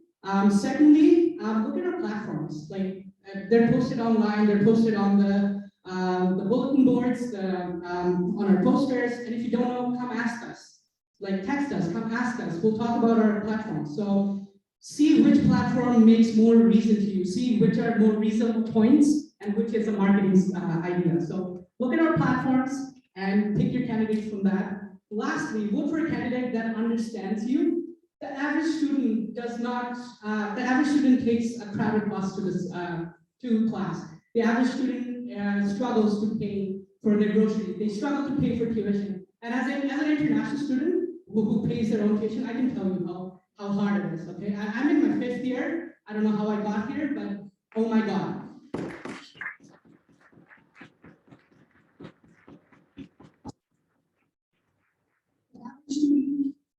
Secondly, look at our platforms. Like they're posted online, they're posted on the bulletin boards, on our posters. And if you don't know, come ask us. Like text us, come ask us. We'll talk about our platform. So see which platform makes more reason to you. See which are more reasonable points and which is a marketing idea. So look at our platforms and pick your candidates from that. Lastly, vote for a candidate that understands you. The average student does not. The average student takes a crowded bus to class. The average student struggles to pay for their groceries. They struggle to pay for tuition. And as an international student who pays their own tuition, I can tell you how hard it is. Okay, I'm in my 5th year. I don't know how I got here, but oh my God.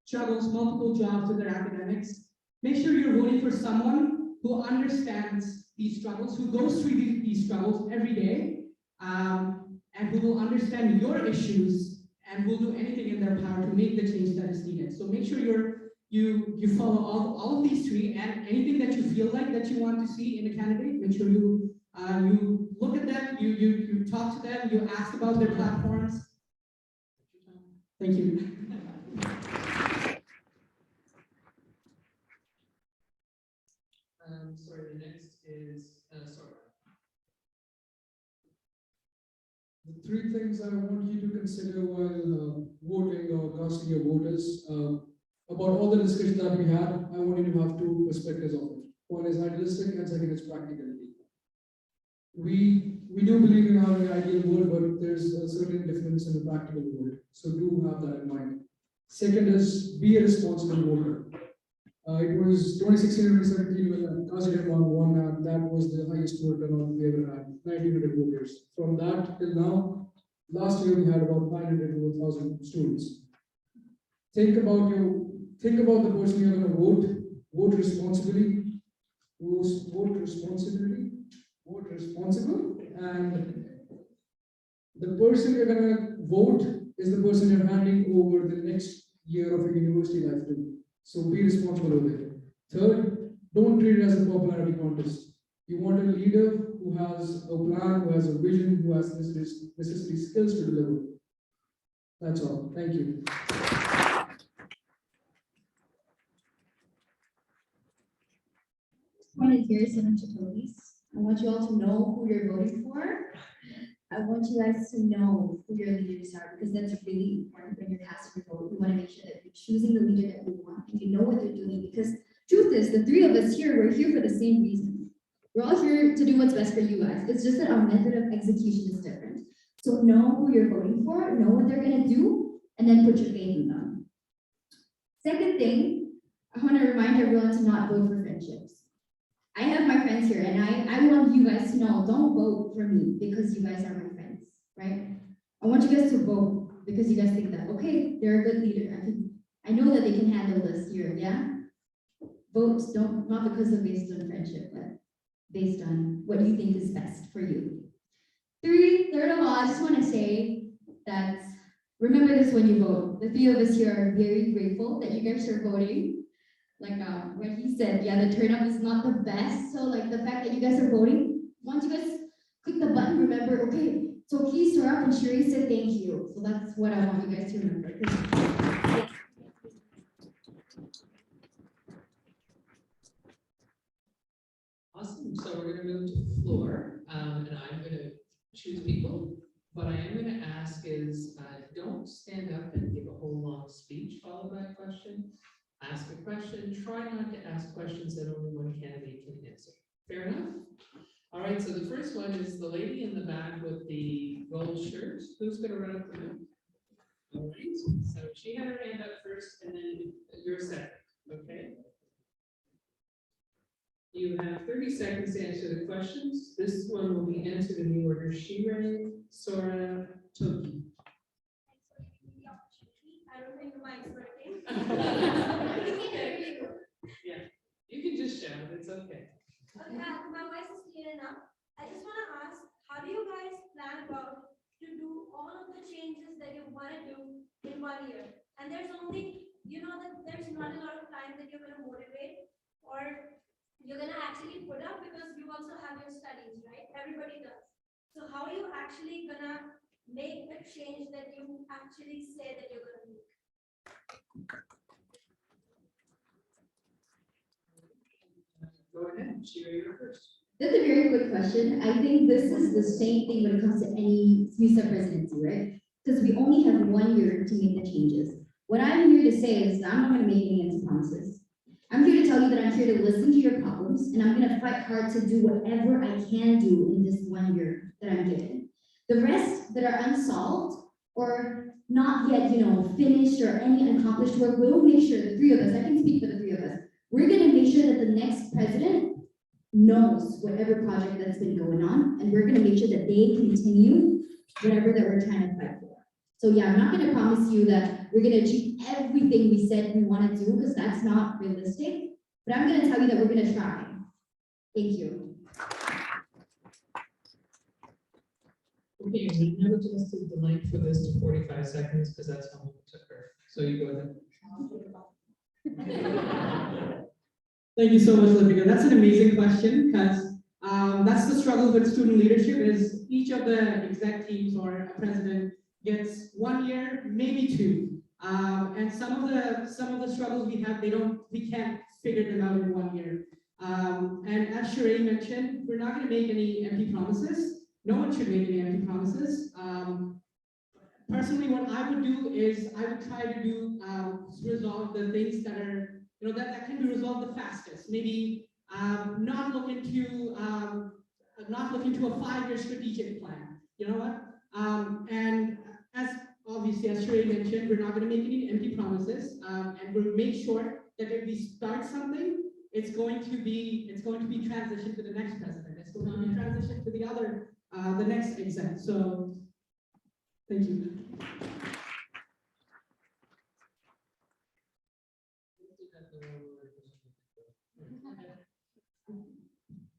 Struggles multiple jobs with their academics. Make sure you're voting for someone who understands these struggles, who goes through these struggles every day, and who will understand your issues and will do anything in their power to make the change that is needed. So make sure you follow all of these three, and anything that you feel like that you want to see in a candidate, make sure you look at them, you talk to them, you ask about their platforms. Thank you. Sorry, the next is, sorry. The three things I want you to consider while voting or casting your vote is about all the discussion that we had. I want you to have two perspectives of it. One is idealistic, and second is practicality. We do believe in having an ideal world, but there's a certain difference in the practical world. So do have that in mind. Second is be a responsible voter. It was 2016 and 2017 when Kaziram won, and that was the highest vote turnout we ever had, 1,900 voters. From that till now, last year we had about 900 to 1,000 students. Think about the person you're going to vote responsibly, vote responsible, and the person you're going to vote is the person you're handing over the next year of your university life to. So be responsible with it. Third, don't treat it as a popularity contest. You want a leader who has a plan, who has a vision, who has necessary skills to deliver. That's all. Thank you. Point is very similar to Toby's. I want you all to know who you're voting for. I want you guys to know who your leaders are, because that's really important when you're casting your vote. We want to make sure that you're choosing the leader that you want and you know what they're doing, because truth is, the three of us here, we're here for the same reason. We're all here to do what's best for you guys. It's just that our method of execution is different. So know who you're voting for, know what they're going to do, and then put your faith in them. Second thing, I want to remind everyone to not vote for friendships. I have my friends here, and I want you guys to know, don't vote for me because you guys are my friends, right? I want you guys to vote because you guys think that, okay, they're a good leader. I know that they can handle this year, yeah? Vote, not because of based on friendship, but based on what you think is best for you. Third of all, I just want to say that remember this when you vote. The three of us here are very grateful that you guys are voting. Like when he said, yeah, the turnout is not the best. So like the fact that you guys are voting, once you guys click the button, remember, okay, so please Torah and Sherry said thank you. So that's what I want you guys to remember. Awesome. So we're going to move to the floor, and I'm going to choose people. What I am going to ask is don't stand up and give a whole long speech followed by a question. Ask a question. Try not to ask questions that only one candidate can answer. Fair enough. All right, so the first one is the lady in the back with the gold shirt. Who's gonna run up the mic? All right, so she had her hand up first and then you're second, okay? You have 30 seconds to answer the questions. This one will be answered in the order Shire, Sora, Toki. I don't think the mic's working. Yeah, you can just shout, it's okay. Okay, my voice is clear enough. I just want to ask, how do you guys plan about to do all of the changes that you want to do in 1 year? And there's only, you know, that there's not a lot of time that you're going to motivate or you're going to actually put up because you also have your studies, right? Everybody does. So how are you actually going to make a change that you actually say that you're going to make? Go ahead, Shira, you're first. That's a very good question. I think this is the same thing when it comes to any SMUSA presidency, right? Because we only have 1 year to make the changes. What I'm here to say is that I'm not going to make any empty promises. I'm here to tell you that I'm here to listen to your problems, and I'm going to fight hard to do whatever I can do in this 1 year that I'm given. The rest that are unsolved or not yet, finished or any accomplished work, we'll make sure, the three of us, I can speak for the three of us, we're going to make sure that the next president knows whatever project that's been going on, and we're going to make sure that they continue whatever that we're trying to fight for. So yeah, I'm not going to promise you that we're going to achieve everything we said we want to do, because that's not realistic, but I'm going to tell you that we're going to try. Thank you. Okay, we have adjusted the length for this to 45 seconds because that's how long it took her. So you go ahead. Thank you so much, Olivia. That's an amazing question, because that's the struggle with student leadership is each of the exec teams or a president gets 1 year, maybe 2. And some of the struggles we have, we can't figure them out in 1 year. And as Sheree mentioned, we're not going to make any empty promises. No one should make any empty promises. Personally, what I would do is I would try to do resolve the things that are that can be resolved the fastest. Maybe not look into a 5-year strategic plan. You know what? And as obviously as Sheree mentioned, we're not going to make any empty promises, and we'll make sure that if we start something, it's going to be transitioned to the next president. It's going to be transitioned to the next exec. So, thank you.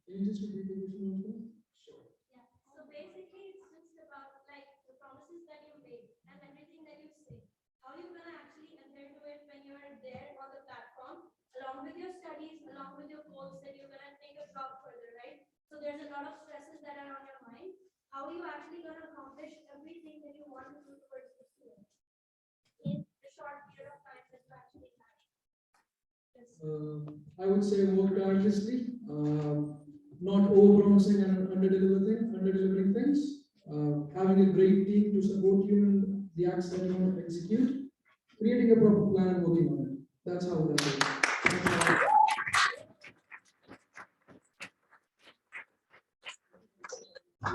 Can you just repeat the original one? Sure. Yeah, so basically it's just about like the promises that you make and everything that you say. How are you gonna actually adhere to it when you're there on the platform, along with your studies, along with your goals that you're gonna take a job further, right? So there's a lot of stresses that are on your mind. How are you actually gonna accomplish everything that you want to do towards this year in the short period of time that you actually have? I would say work tirelessly, not over-promising and under-delivering things, having a great team to support you in the acts that you want to execute, creating a proper plan and working on it. That's how that is.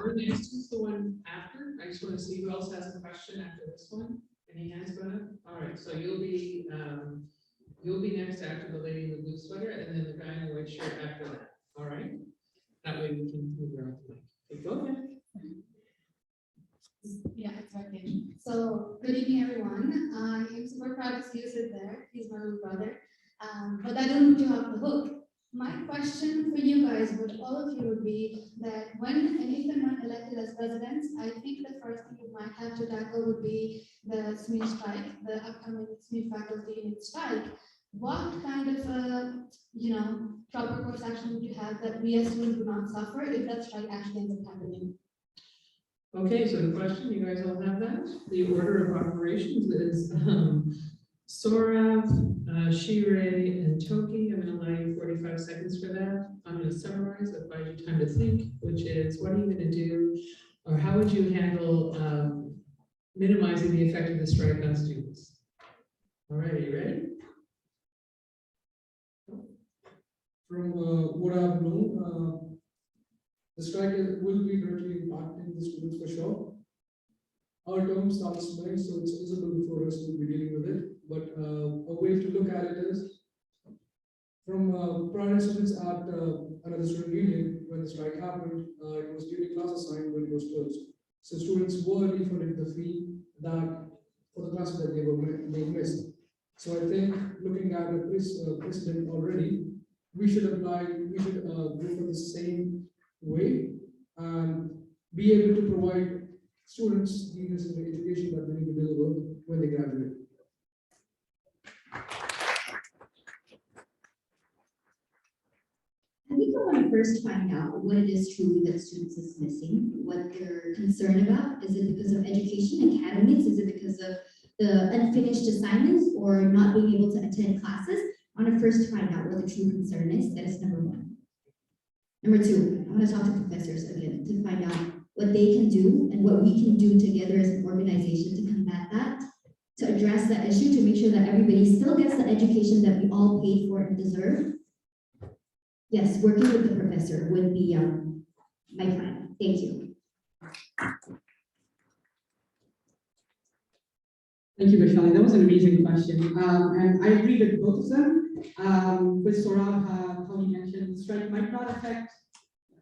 Your next is the one after. I just want to see who else has a question after this one. Any hands going up? All right, so you'll be next after the lady in the blue sweater, and then the guy in the white shirt after that. All right. That way we can move around the mic. Okay, go ahead. Yeah, it's okay. So, good evening, everyone. I'm super proud to see you sit there. He's my little brother. But I don't put you off the hook. My question for you guys, but all of you, would be that when and if and when elected as presidents, I think the first thing you might have to tackle would be the SME strike, the upcoming SME faculty union strike. What kind of proper course action would you have that we as students would not suffer if that strike actually ends up happening? Okay, so the question, you guys all have that? The order of operations is Sorav, Shire, and Toki. I'm going to allow you 45 seconds for that. I'm going to summarize, that buys you time to think, which is what are you going to do, or how would you handle minimizing the effect of the strike on students? All right, are you ready? from what I've known, the strike will be directly impacting the students for sure. Our term starts May, so it's visible for us to be dealing with it. But a way to look at it is from prior students at another student union, when the strike happened, it was during class assignment when it was closed. So students were refunded the fee that for the classes that they missed. So I think looking at the precedent already, we should go for the same way and be able to provide students the necessary education that they need to deliver when they graduate. I think I want to first find out what it is truly that students is missing, what they're concerned about. Is it because of education, academics? Is it because of the unfinished assignments or not being able to attend classes? I want to first find out what the true concern is. That is number one. Number two, I want to talk to professors again to find out what they can do and what we can do together as an organization to combat that, to address that issue, to make sure that everybody still gets the education that we all paid for and deserve. Yes, working with the professor would be my plan. Thank you. Thank you, Vaishali. That was an amazing question. And I agree with both of them. With Saurabh, how he mentioned, the strike might not affect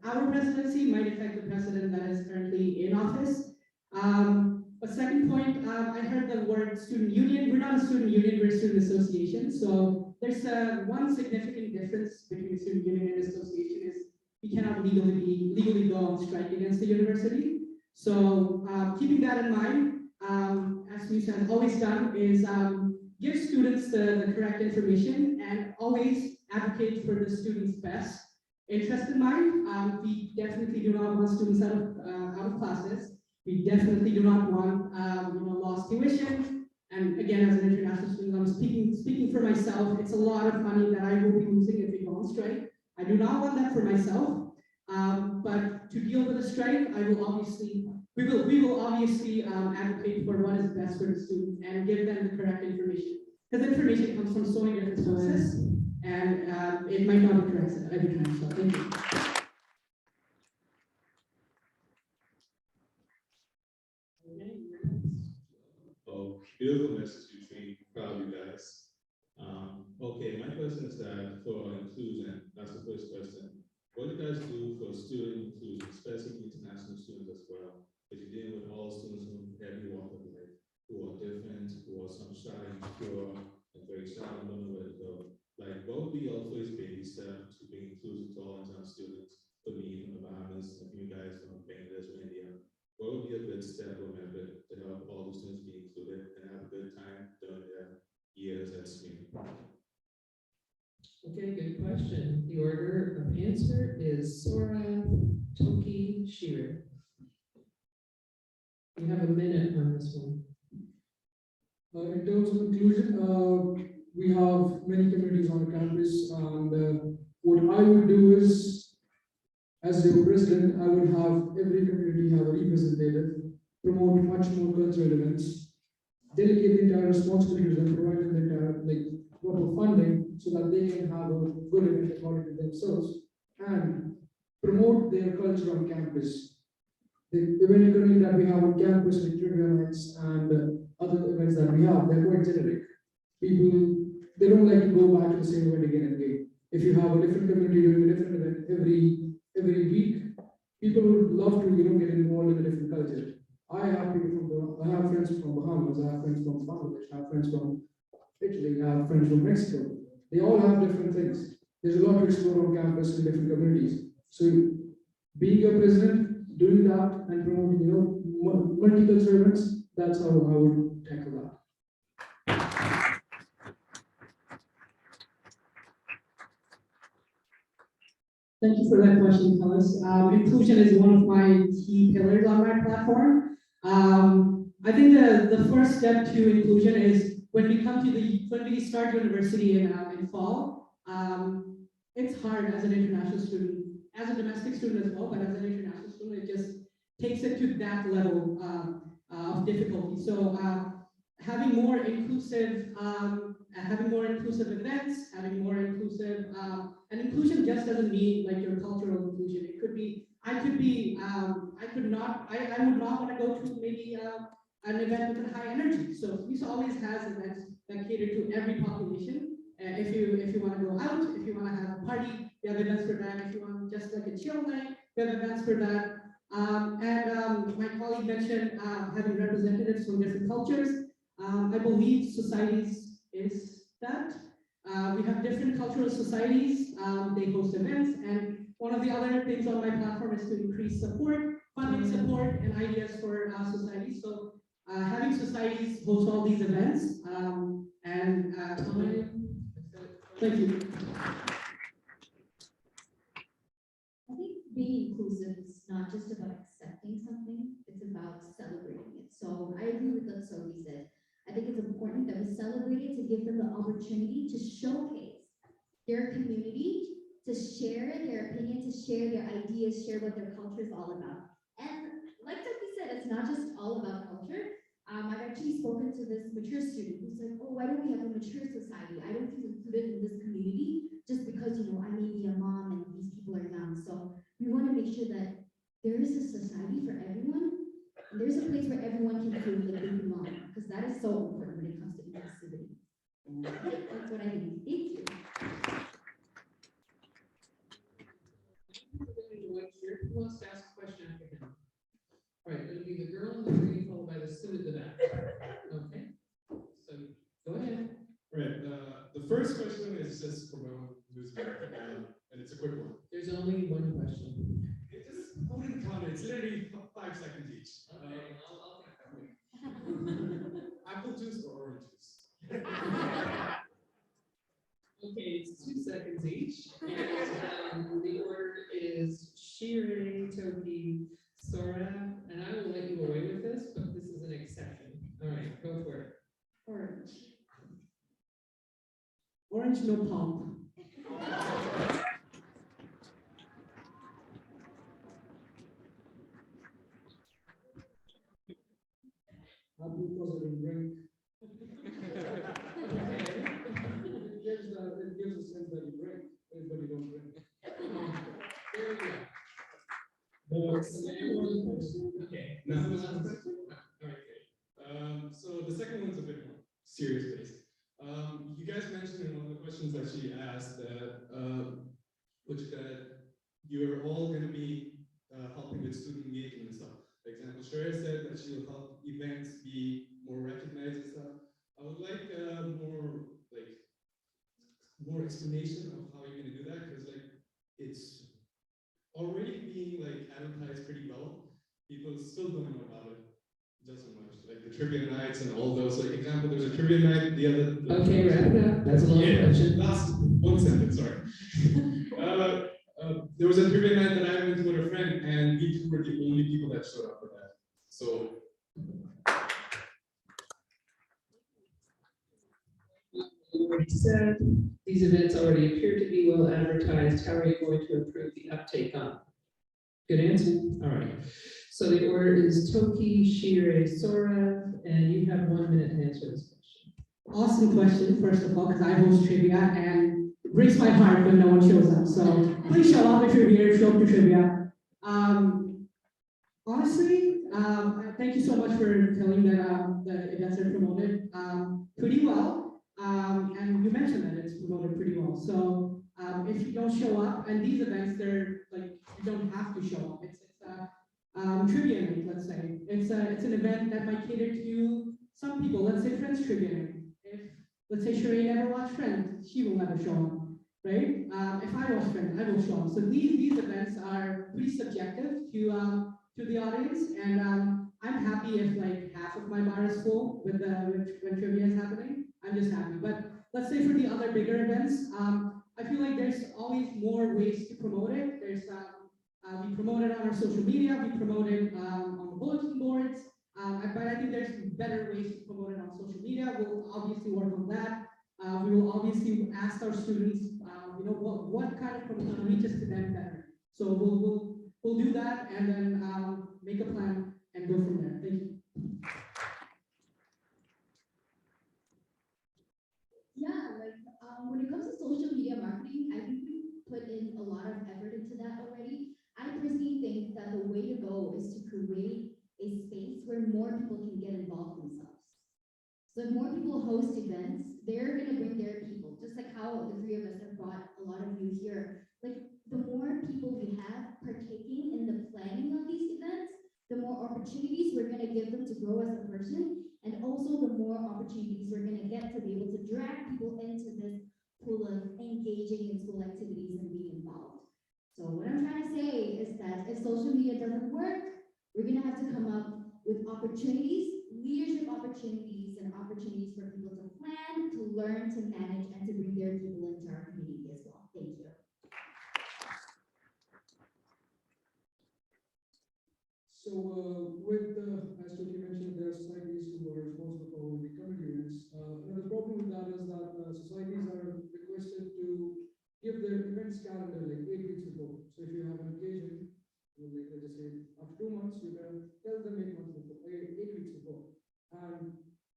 our presidency, might affect the president that is currently in office. But second point, I heard the word student union. We're not a student union, we're a student association. So there's one significant difference between a student union and association is we cannot legally go on strike against the university. So keeping that in mind, as Musa has always done, is give students the correct information and always advocate for the students' best interest in mind. We definitely do not want students out of classes. We definitely do not want lost tuition. And again, as an international student, I'm speaking for myself. It's a lot of money that I will be losing if we go on strike. I do not want that for myself. But to deal with a strike, we will obviously advocate for what is best for the students and give them the correct information. Because information comes from so many different sources, and it might not be correct every time. So thank you. Oh, beautiful message, Eugene. Proud of you guys. Okay, my question is that for inclusion, that's the first question. What do you guys do for student inclusion, especially international students as well? Because you're dealing with all students from every walk of life, who are different, who are some shy, pure, and very shy and don't know where to go. Like, what would be your first baby step to be inclusive to all international students? For me, from the Bahamas, and you guys from Bangladesh or India, what would be a good step or method to help all the students be included and have a good time during their years at SMU? Okay, good question. The order of answer is Sora Toki Shearer. You have a minute on this one. In terms of inclusion, we have many communities on campus, and what I would do is, as your president, I would have every community have a representative, promote much more cultural events, delegate the entire responsibility to them, provide them the entire proper funding so that they can have a good event according to themselves, and promote their culture on campus. The event economy that we have on campus with trivia nights and other events that we have, they're quite generic. People, they don't like to go back to the same event again and again. If you have a different community doing a different event every week, people would love to get involved in a different culture. I have friends from Bahamas, I have friends from Bangladesh, I have friends from Italy, I have friends from Mexico. They all have different things. There's a lot to explore on campus in different communities. So being your president, doing that and promoting, multicultural events, that's how I would tackle that. Thank you for that question, Phyllis. Inclusion is one of my key pillars on my platform. I think the first step to inclusion is when we start university in fall. It's hard as an international student, as a domestic student as well, but as an international student, it just takes it to that level of difficulty. So having more inclusive events, having more inclusive, and inclusion just doesn't mean like your cultural inclusion. It could be, I would not want to go to maybe an event with a high energy. So FISA always has events that cater to every population. If you want to go out, if you want to have a party, we have events for that. If you want just like a chill night, we have events for that. My colleague mentioned having representatives from different cultures. I believe societies is that. We have different cultural societies, they host events, and one of the other things on my platform is to increase support, funding support, and ideas for societies. So having societies host all these events, thank you. I think being inclusive is not just about accepting something, it's about celebrating it. So I agree with what Sophie said. I think it's important that we celebrate it to give them the opportunity to showcase their community, to share their opinion, to share their ideas, share what their culture is all about. And like Sophie said, it's not just all about culture. I've actually spoken to this mature student who said, oh, why don't we have a mature society? I don't feel included in this community just because, you know, I may be a mom and these people are young. So we want to make sure that there is a society for everyone. And there's a place where everyone can feel that they belong, because that is so important when it comes to inclusivity. And that's what I think. Thank you. Who wants to ask a question after him? All right, it'll be the girl in the green followed by the student in the back. Okay, so go ahead. Right, the first question is just from who's here, and it's a quick one. There's only one question. It just wouldn't count, it's literally 5 seconds each. Okay, I'll take that one. Apple juice or orange juice? Okay, it's 2 seconds each. And the order is Shire, Toki, Sora, and I will let you away with this, but this is an exception. All right, go for it. Orange. Orange, no pump. Apple because of the drink. It gives a sense that you drink, but you don't drink. There we go. Okay. Now, Who else? all right, okay. So the second one's a bit more serious based. You guys mentioned in one of the questions that she asked that you're all going to be helping with student engagement and stuff. For example, Shreya said that she will help events be more recognized and stuff. I would like more explanation of how you're going to do that, because it's already being advertised pretty well. People still don't know about it just so much. Like the trivia nights and all those. Like example, there's a trivia night the other. Okay, wrap it up. That's a long question. Last one sentence. Sorry. There was a trivia night that I went to with a friend, and we two were the only people that showed up for that. So. You already said these events already appear to be well advertised. How are you going to improve the uptake on? Good answer. All right. So the order is Toki, Shire, Sora, and you have 1 minute to answer this question. Awesome question, first of all, because I host trivia and it breaks my heart when no one shows up. So please show up if you're here, show up to trivia. Honestly, thank you so much for telling that the events are promoted pretty well. And you mentioned that it's promoted pretty well. So if you don't show up, and these events, they're like, you don't have to show up. It's trivia night, let's say. It's an event that might cater to some people. Let's say Friends trivia night. If, let's say Sheree never watched Friends, she will never show up, right? If I watch Friends, I will show up. So these events are pretty subjective to the audience, and I'm happy if like half of my bar is full with when trivia is happening. I'm just happy. But let's say for the other bigger events, I feel like there's always more ways to promote it. There's we promote it on our social media, we promote it on the bulletin boards, but I think there's better ways to promote it on social media. We'll obviously work on that. We will obviously ask our students, what kind of promotion reaches to them better. So we'll do that and then make a plan and go from there. Thank you. when it comes to social media marketing, I think we put in a lot of effort into that already. I personally think that the way to go is to create a space where more people can get involved themselves. So if more people host events, they're gonna bring their people, just like how the three of us have brought a lot of you here. Like, the more people we have partaking in the planning of these events, the more opportunities we're gonna give them to grow as a person, and also the more opportunities we're gonna get to be able to drag people into this pool of engaging in school activities and being involved. So what I'm trying to say is that if social media doesn't work, we're gonna have to come up with opportunities, leadership opportunities, and opportunities for people to plan, to learn, to manage, and to bring their people into our community as well. Thank you. So with, as Tony mentioned, there are societies who are responsible for the community events. Another problem with that is that societies are requested to give their events calendar like 8 weeks before. So if you have an occasion, like let's just say after 2 months, you can tell them 8 months before, 8 weeks before. And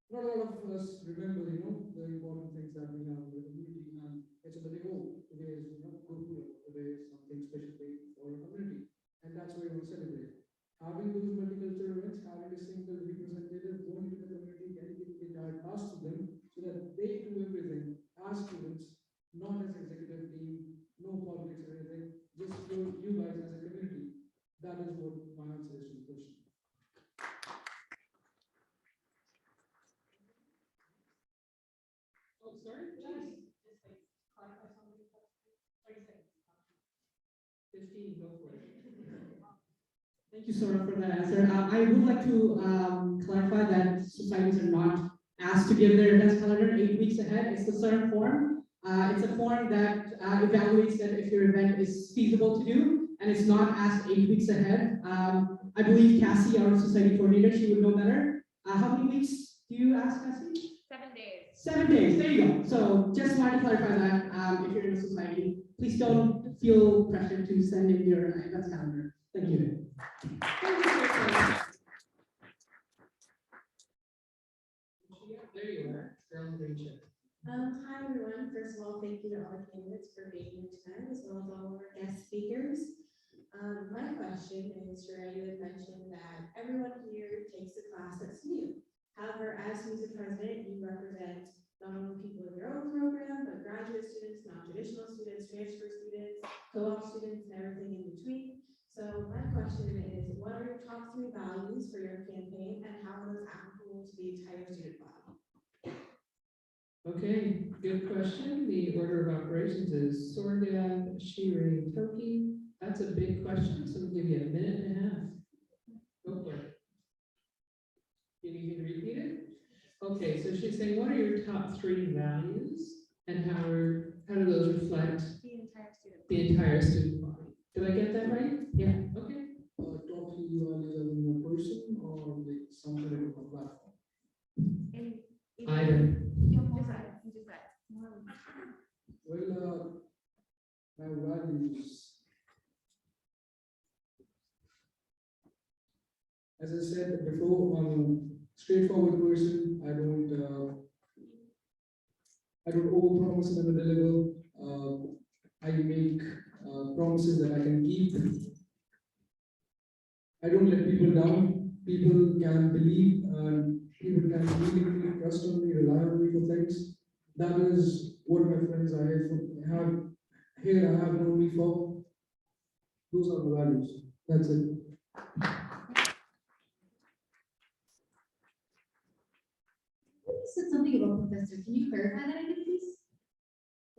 not a lot of us remember, the important things that we have in the community, and it's on the day, oh, today is, good, today is something special day for your community, and that's why you want to celebrate. Having those multicultural events, having a single representative going to the community, dedicating the entire task to them, so that they do everything as students, not as executive team, no politics or anything, just you guys as a community. That is what my answer is to the question. Oh, sorry, please. 15, go for it. Thank you, Sora, for that answer. I would like to clarify that societies are not asked to give their events calendar 8 weeks ahead. It's the CERN form. It's a form that evaluates that if your event is feasible to do, and it's not asked 8 weeks ahead. I believe Cassie, our society coordinator, she would know better. How many weeks do you ask, Cassie? 7 days. 7 days, there you go. So just wanted to clarify that if you're in a society, please don't feel pressure to send in your events calendar. Thank you. Thank you so much. There you are, girl in green shirt. Hi everyone. First of all, thank you to all the candidates for being here tonight, as well as all of our guest speakers. My question is, Shreya, you had mentioned that everyone here takes a class that's new. However, as who's the president, you represent not only people in your own program, but graduate students, non-traditional students, transfer students, co-op students, and everything in between. So my question is, what are your top 3 values for your campaign, and how are those applicable to the entire student body? Okay, good question. The order of operations is Sorgan, Shiri, Toki. That's a big question, so we'll give you a minute and a half. Go for it. You need to repeat it? Okay, so she's saying, what are your top 3 values, and how do those reflect the entire student body? Did I get that right? Yeah, okay. Top 3 values as in a person or like some sort of a platform? Either. Well, my values. As I said before, I'm a straightforward person. I don't overpromise and underdeliver. I make promises that I can keep. I don't let people down. People can believe and people can really trust on me, rely on me for things. That is what my friends are here for. I have known me for. Those are the values. That's it. You said something about professor. Can you clarify that again, please?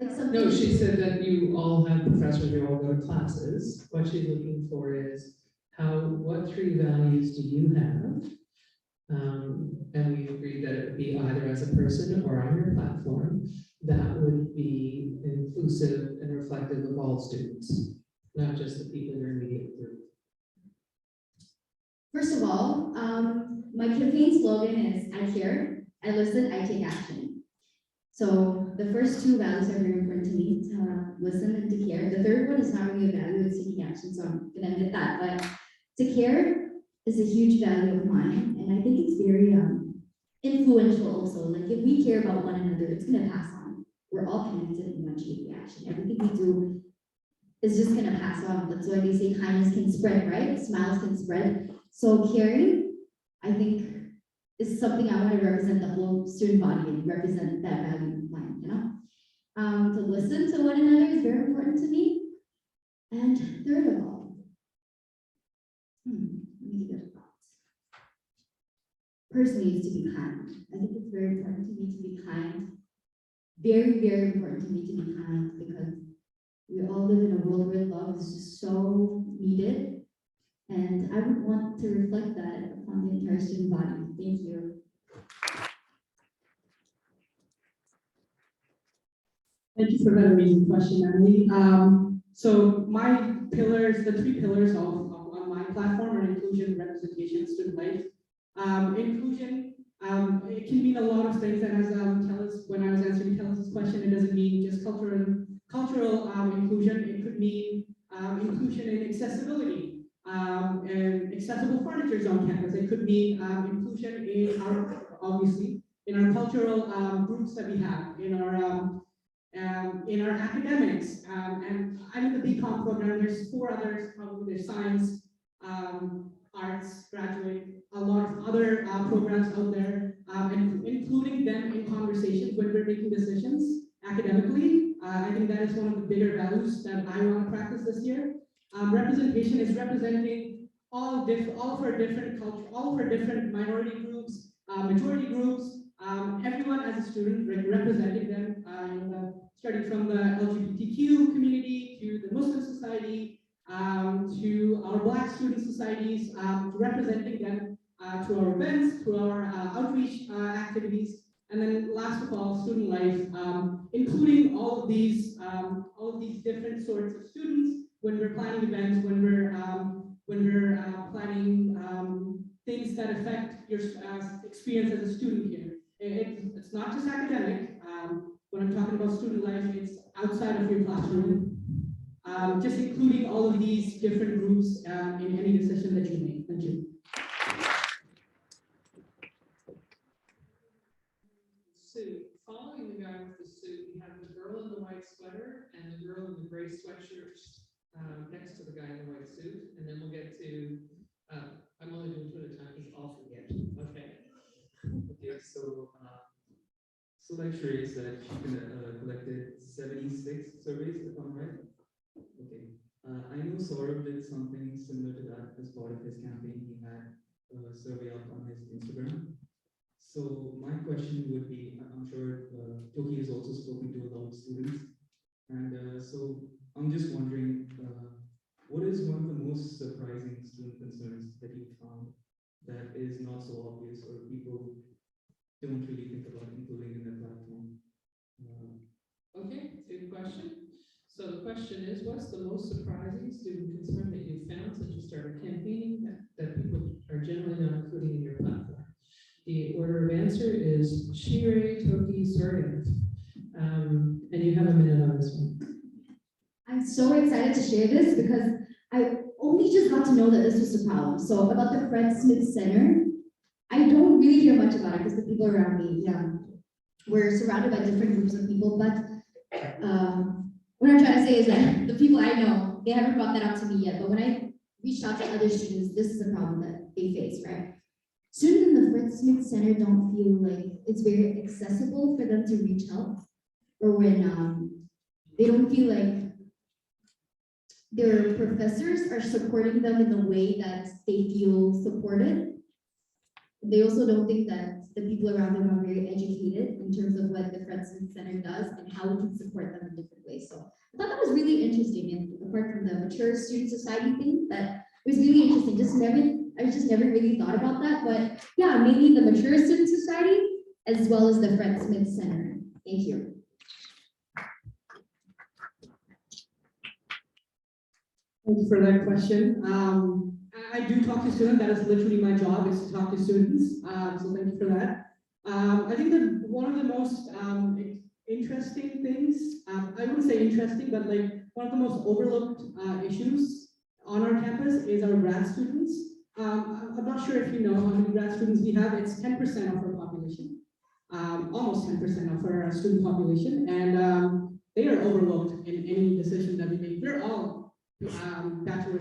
Like something. No, she said that you all have professors, you all go to classes. What she's looking for is what 3 values do you have? And we agreed that it would be either as a person or on your platform that would be inclusive and reflective of all students, not just the people in your immediate group. First of all, my campaign slogan is I care, I listen, I take action. So the first 2 values are very important to me, to listen and to care. The third one is not really a value, it's taking action, so I'm gonna admit that. But to care is a huge value of mine, and I think it's very influential also. Like if we care about one another, it's gonna pass on. interaction. Everything we do is just gonna pass on. That's why they say kindness can spread, right? Smiles can spread. So caring, I think, is something I want to represent the whole student body and represent that value line, you know? To listen to one another is very important to me. And third of all, let me give it a thought. Personally, is to be kind. I think it's very important to me to be kind. Very, very important to me to be kind because we all live in a world where love is just so needed. And I would want to reflect that upon the entire student body. Thank you. Thank you for that amazing question, Emily. So my pillars, the 3 pillars of on my platform are inclusion, representation, student life. Inclusion, it can mean a lot of things, and as Kellis, when I was answering Kellis's question, it doesn't mean just cultural inclusion. It could mean inclusion in accessibility, and accessible furniture on campus. It could mean inclusion in obviously in our cultural groups that we have, in our academics, and I'm in the BCom program. There's 4 others, probably there's science, arts, graduate, a lot of other programs out there, and including them in conversations when we're making decisions academically. I think that is one of the bigger values that I want to practice this year. Representation is representing all of our different culture, all of our different minority groups, majority groups, everyone as a student, representing them, starting from the LGBTQ community to the Muslim society, to our Black student societies, to representing them to our events, to our outreach activities, and then last of all, student life, including all of these different sorts of students when we're planning events, when we're planning things that affect your experience as a student here. It's not just academic. When I'm talking about student life, it's outside of your classroom. Just including all of these different groups in any decision that you make. Thank you. Suit. Following the guy with the suit, we have the girl in the white sweater and the girl in the gray sweatshirt next to the guy in the white suit, and then we'll get to. I'm only doing 2 at a time because I'll forget. Okay. Okay, so like Sheree said, she collected 76 surveys, if I'm right. Okay. I know Saurabh did something similar to that as part of his campaign. He had a survey up on his Instagram. So my question would be, I'm sure Toki has also spoken to a lot of students. And so I'm just wondering, what is one of the most surprising student concerns that you found that is not so obvious or people don't really think about including in their platform? Okay, good question. So the question is, what's the most surprising student concern that you found since you started campaigning that people are generally not including in your platform? The order of answer is Shire, Toki, Sorgav. And you have a minute on this one. I'm so excited to share this because I only just got to know that this was a problem. So about the Fred Smith Center, I don't really hear much about it because the people around me, we're surrounded by different groups of people, but what I'm trying to say is that the people I know, they haven't brought that up to me yet, but when I reached out to other students, this is a problem that they face, right? Students in the Fred Smith Center don't feel like it's very accessible for them to reach help, or when they don't feel like their professors are supporting them in the way that they feel supported. They also don't think that the people around them are very educated in terms of what the Fred Smith Center does and how we can support them in different ways. So I thought that was really interesting, and apart from the mature student society thing, that was really interesting. I just never really thought about that, but yeah, maybe the mature student society as well as the Fred Smith Center. Thank you. Thank you for that question. I do talk to students. That is literally my job, is to talk to students. So thank you for that. I think that one of the most interesting things, I wouldn't say interesting, but like one of the most overlooked issues on our campus is our grad students. I'm not sure if you know how many grad students we have. It's 10% of our population, almost 10% of our student population, and they are overlooked in any decision that we make. We're all bachelor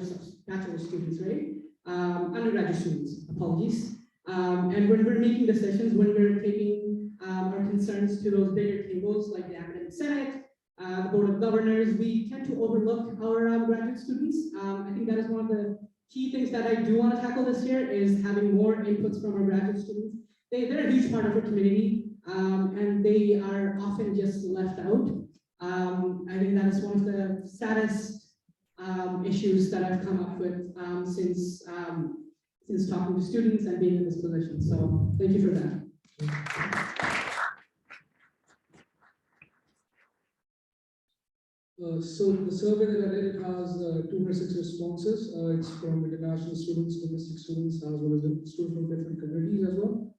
students, right? Undergraduate students, apologies. And when we're making decisions, when we're taking our concerns to those bigger tables like the academic senate, the board of governors, we tend to overlook our graduate students. I think that is one of the key things that I do want to tackle this year is having more inputs from our graduate students. They're a huge part of our community, and they are often just left out. I think that is one of the saddest issues that I've come up with since talking to students and being in this position. So thank you for that. So the survey that I did has 206 responses. It's from international students, domestic students, as well as the students from different communities as well.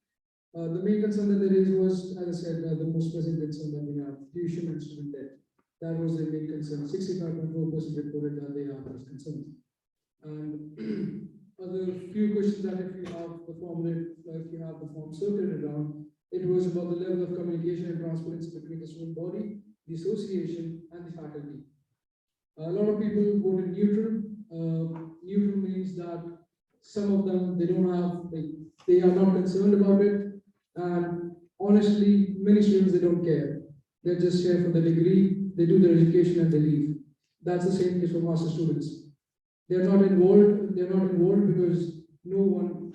The main concern that there is was, as I said, the most pressing concern that we have, tuition and student debt. That was the main concern. 65.4% reported that they have those concerns. And other few questions that if you have the form circulated around, it was about the level of communication and transparency between the student body, the association, and the faculty. A lot of people voted neutral. Neutral means that some of them, they are not concerned about it. And honestly, many students, they don't care. They're just here for the degree, they do their education and they leave. That's the same case for master students. They're not involved because no one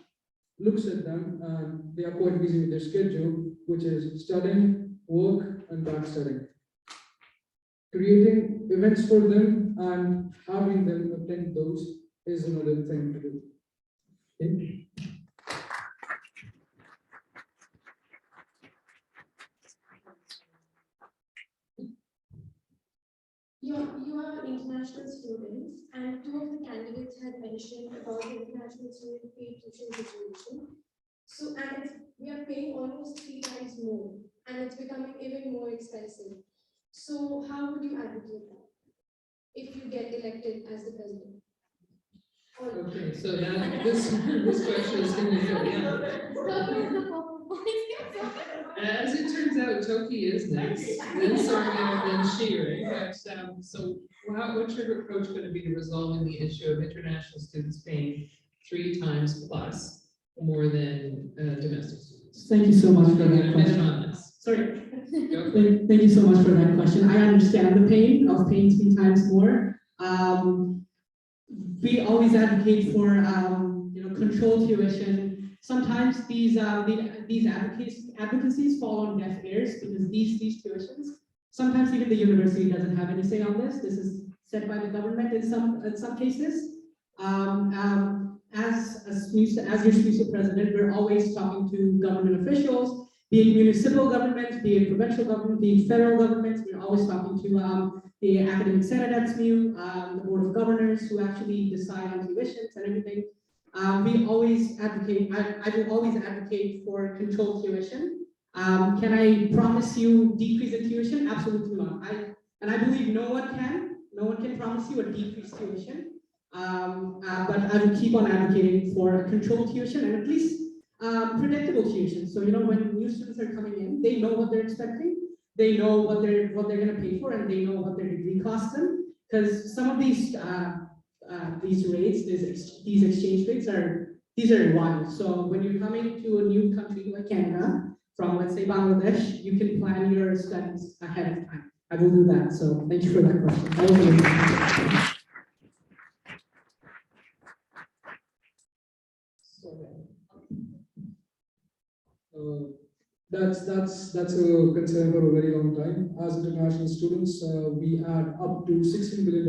looks at them and they are quite busy with their schedule, which is studying, work, and back studying. Creating events for them and having them attend those is another thing to do. Okay? You are international students, and two of the candidates had mentioned about the international student paid tuition situation. So, we are paying almost 3 times more, and it's becoming even more expensive. So, how would you advocate that if you get elected as the president? Okay, so that this question is going to go, yeah. As it turns out, Toki is next, then Sonia, then Shiri. But so, what's your approach going to be to resolving the issue of international students paying 3 times plus more than domestic students? Thank you so much for that Minute question. on this. Sorry. Go for it. Thank you so much for that question. I understand the pain of paying 3 times more. We always advocate for controlled tuition. Sometimes these advocacies fall on deaf ears because these tuitions, sometimes even the university doesn't have any say on this. This is set by the government in some cases. As your SMUSA president, we're always talking to government officials, be it municipal governments, be it provincial government, be it federal governments. We're always talking to the academic senate at SMU, the board of governors who actually decide on tuitions and everything. We always advocate, I will always advocate for controlled tuition. Can I promise you decrease in tuition? Absolutely not. I believe no one can promise you a decreased tuition. But I will keep on advocating for controlled tuition and at least predictable tuition. So when new students are coming in, they know what they're expecting, they know what they're going to pay for, and they know what their degree costs them. Because some of these rates, these exchange rates these are wild. So when you're coming to a new country like Canada, from let's say Bangladesh, you can plan your studies ahead of time. I will do that. So thank you for that question. That's a concern for a very long time. As international students, we add up to $16 billion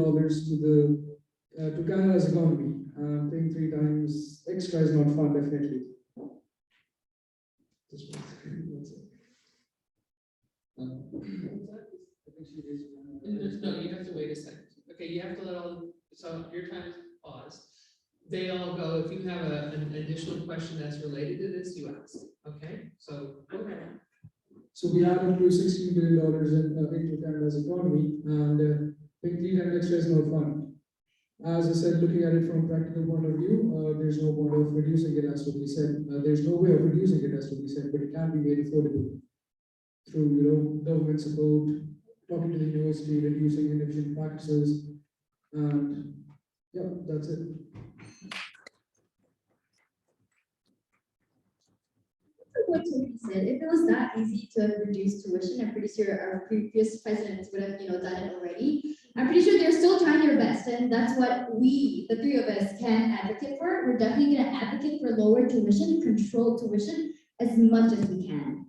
to Canada's economy. Paying 3 times extra is not fun, definitely. Just one second, that's it. I think she raised her hand. No, you have to wait a second. Okay, you have to let all, so your time is paused. They all go, if you have an additional question that's related to this, you ask, okay? So, go ahead. So we add up to $16 billion into Canada's economy, and paying 3 times extra is no fun. As I said, looking at it from a practical point of view, there's no point of reducing it, as to be said. There's no way of reducing it, as to be said, but it can be made affordable through, government support, talking to the university, reducing inefficient practices, and yeah, that's it. What Toby said, if it was that easy to reduce tuition, I'm pretty sure our previous presidents would have, done it already. I'm pretty sure they're still trying their best, and that's what we, the three of us, can advocate for. We're definitely going to advocate for lower tuition, control tuition as much as we can.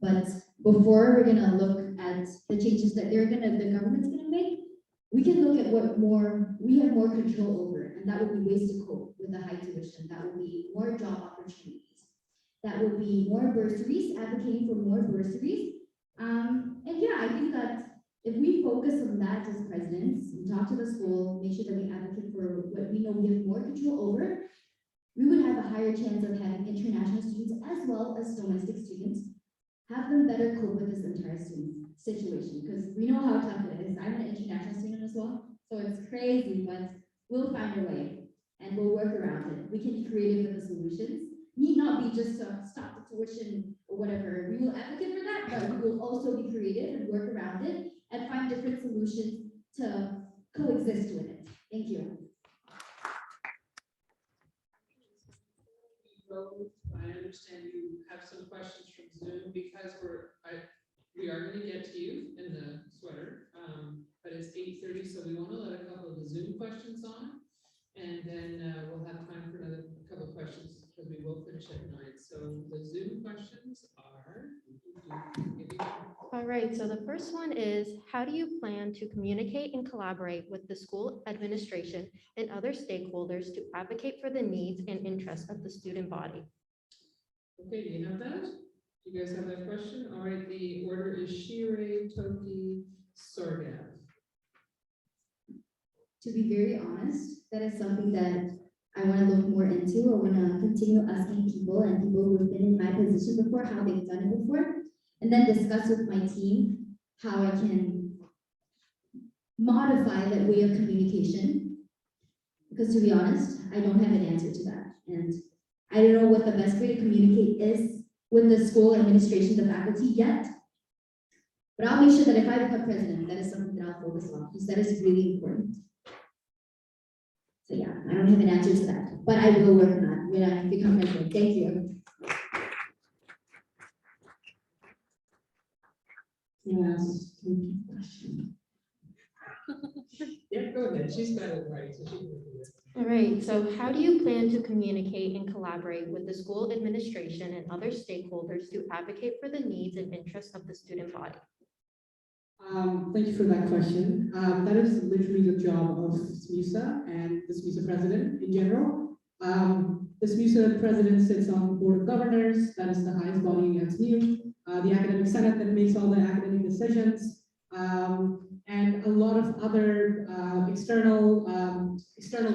But before we're going to look at the changes that the government's going to make, we can look at what more we have more control over, and that would be ways to cope with the high tuition. That would be more job opportunities. That would be more bursaries, advocating for more bursaries. And yeah, I think that if we focus on that as presidents, and talk to the school, make sure that we advocate for what we know we have more control over, we would have a higher chance of having international students as well as domestic students, have them better cope with this entire student situation, because we know how tough it is. I'm an international student as well, so it's crazy, but we'll find a way and we'll work around it. We can be creative with the solutions. Need not be just to stop the tuition or whatever. We will advocate for that, but we will also be creative and work around it and find different solutions to coexist with it. Thank you. I understand you have some questions from Zoom because we are going to get to you in the sweater, but it's 8:30, so we want to let a couple of the Zoom questions on, and then we'll have time for another couple of questions because we will finish at 9. So the Zoom questions are. All right, so the first one is, how do you plan to communicate and collaborate with the school administration and other stakeholders to advocate for the needs and interests of the student body? Okay, do you have that? Do you guys have that question? All right, the order is Shire, Toki, Sorgav. To be very honest, that is something that I want to look more into. I want to continue asking people and people who have been in my position before, how they've done it before, and then discuss with my team how I can modify that way of communication. Because to be honest, I don't have an answer to that. And I don't know what the best way to communicate is with the school administration, the faculty yet. But I'll make sure that if I become president, that is something that I'll focus on, because that is really important. So yeah, I don't have an answer to that, but I will work on that when I become president. Thank you. Yes. Question. Yeah, go ahead. She's got it right, so she can do it. All right, so how do you plan to communicate and collaborate with the school administration and other stakeholders to advocate for the needs and interests of the student body? Thank you for that question. That is literally the job of SMUSA and the SMUSA president in general. The SMUSA president sits on the board of governors, that is the highest body at SMU, the academic senate that makes all the academic decisions, and a lot of other external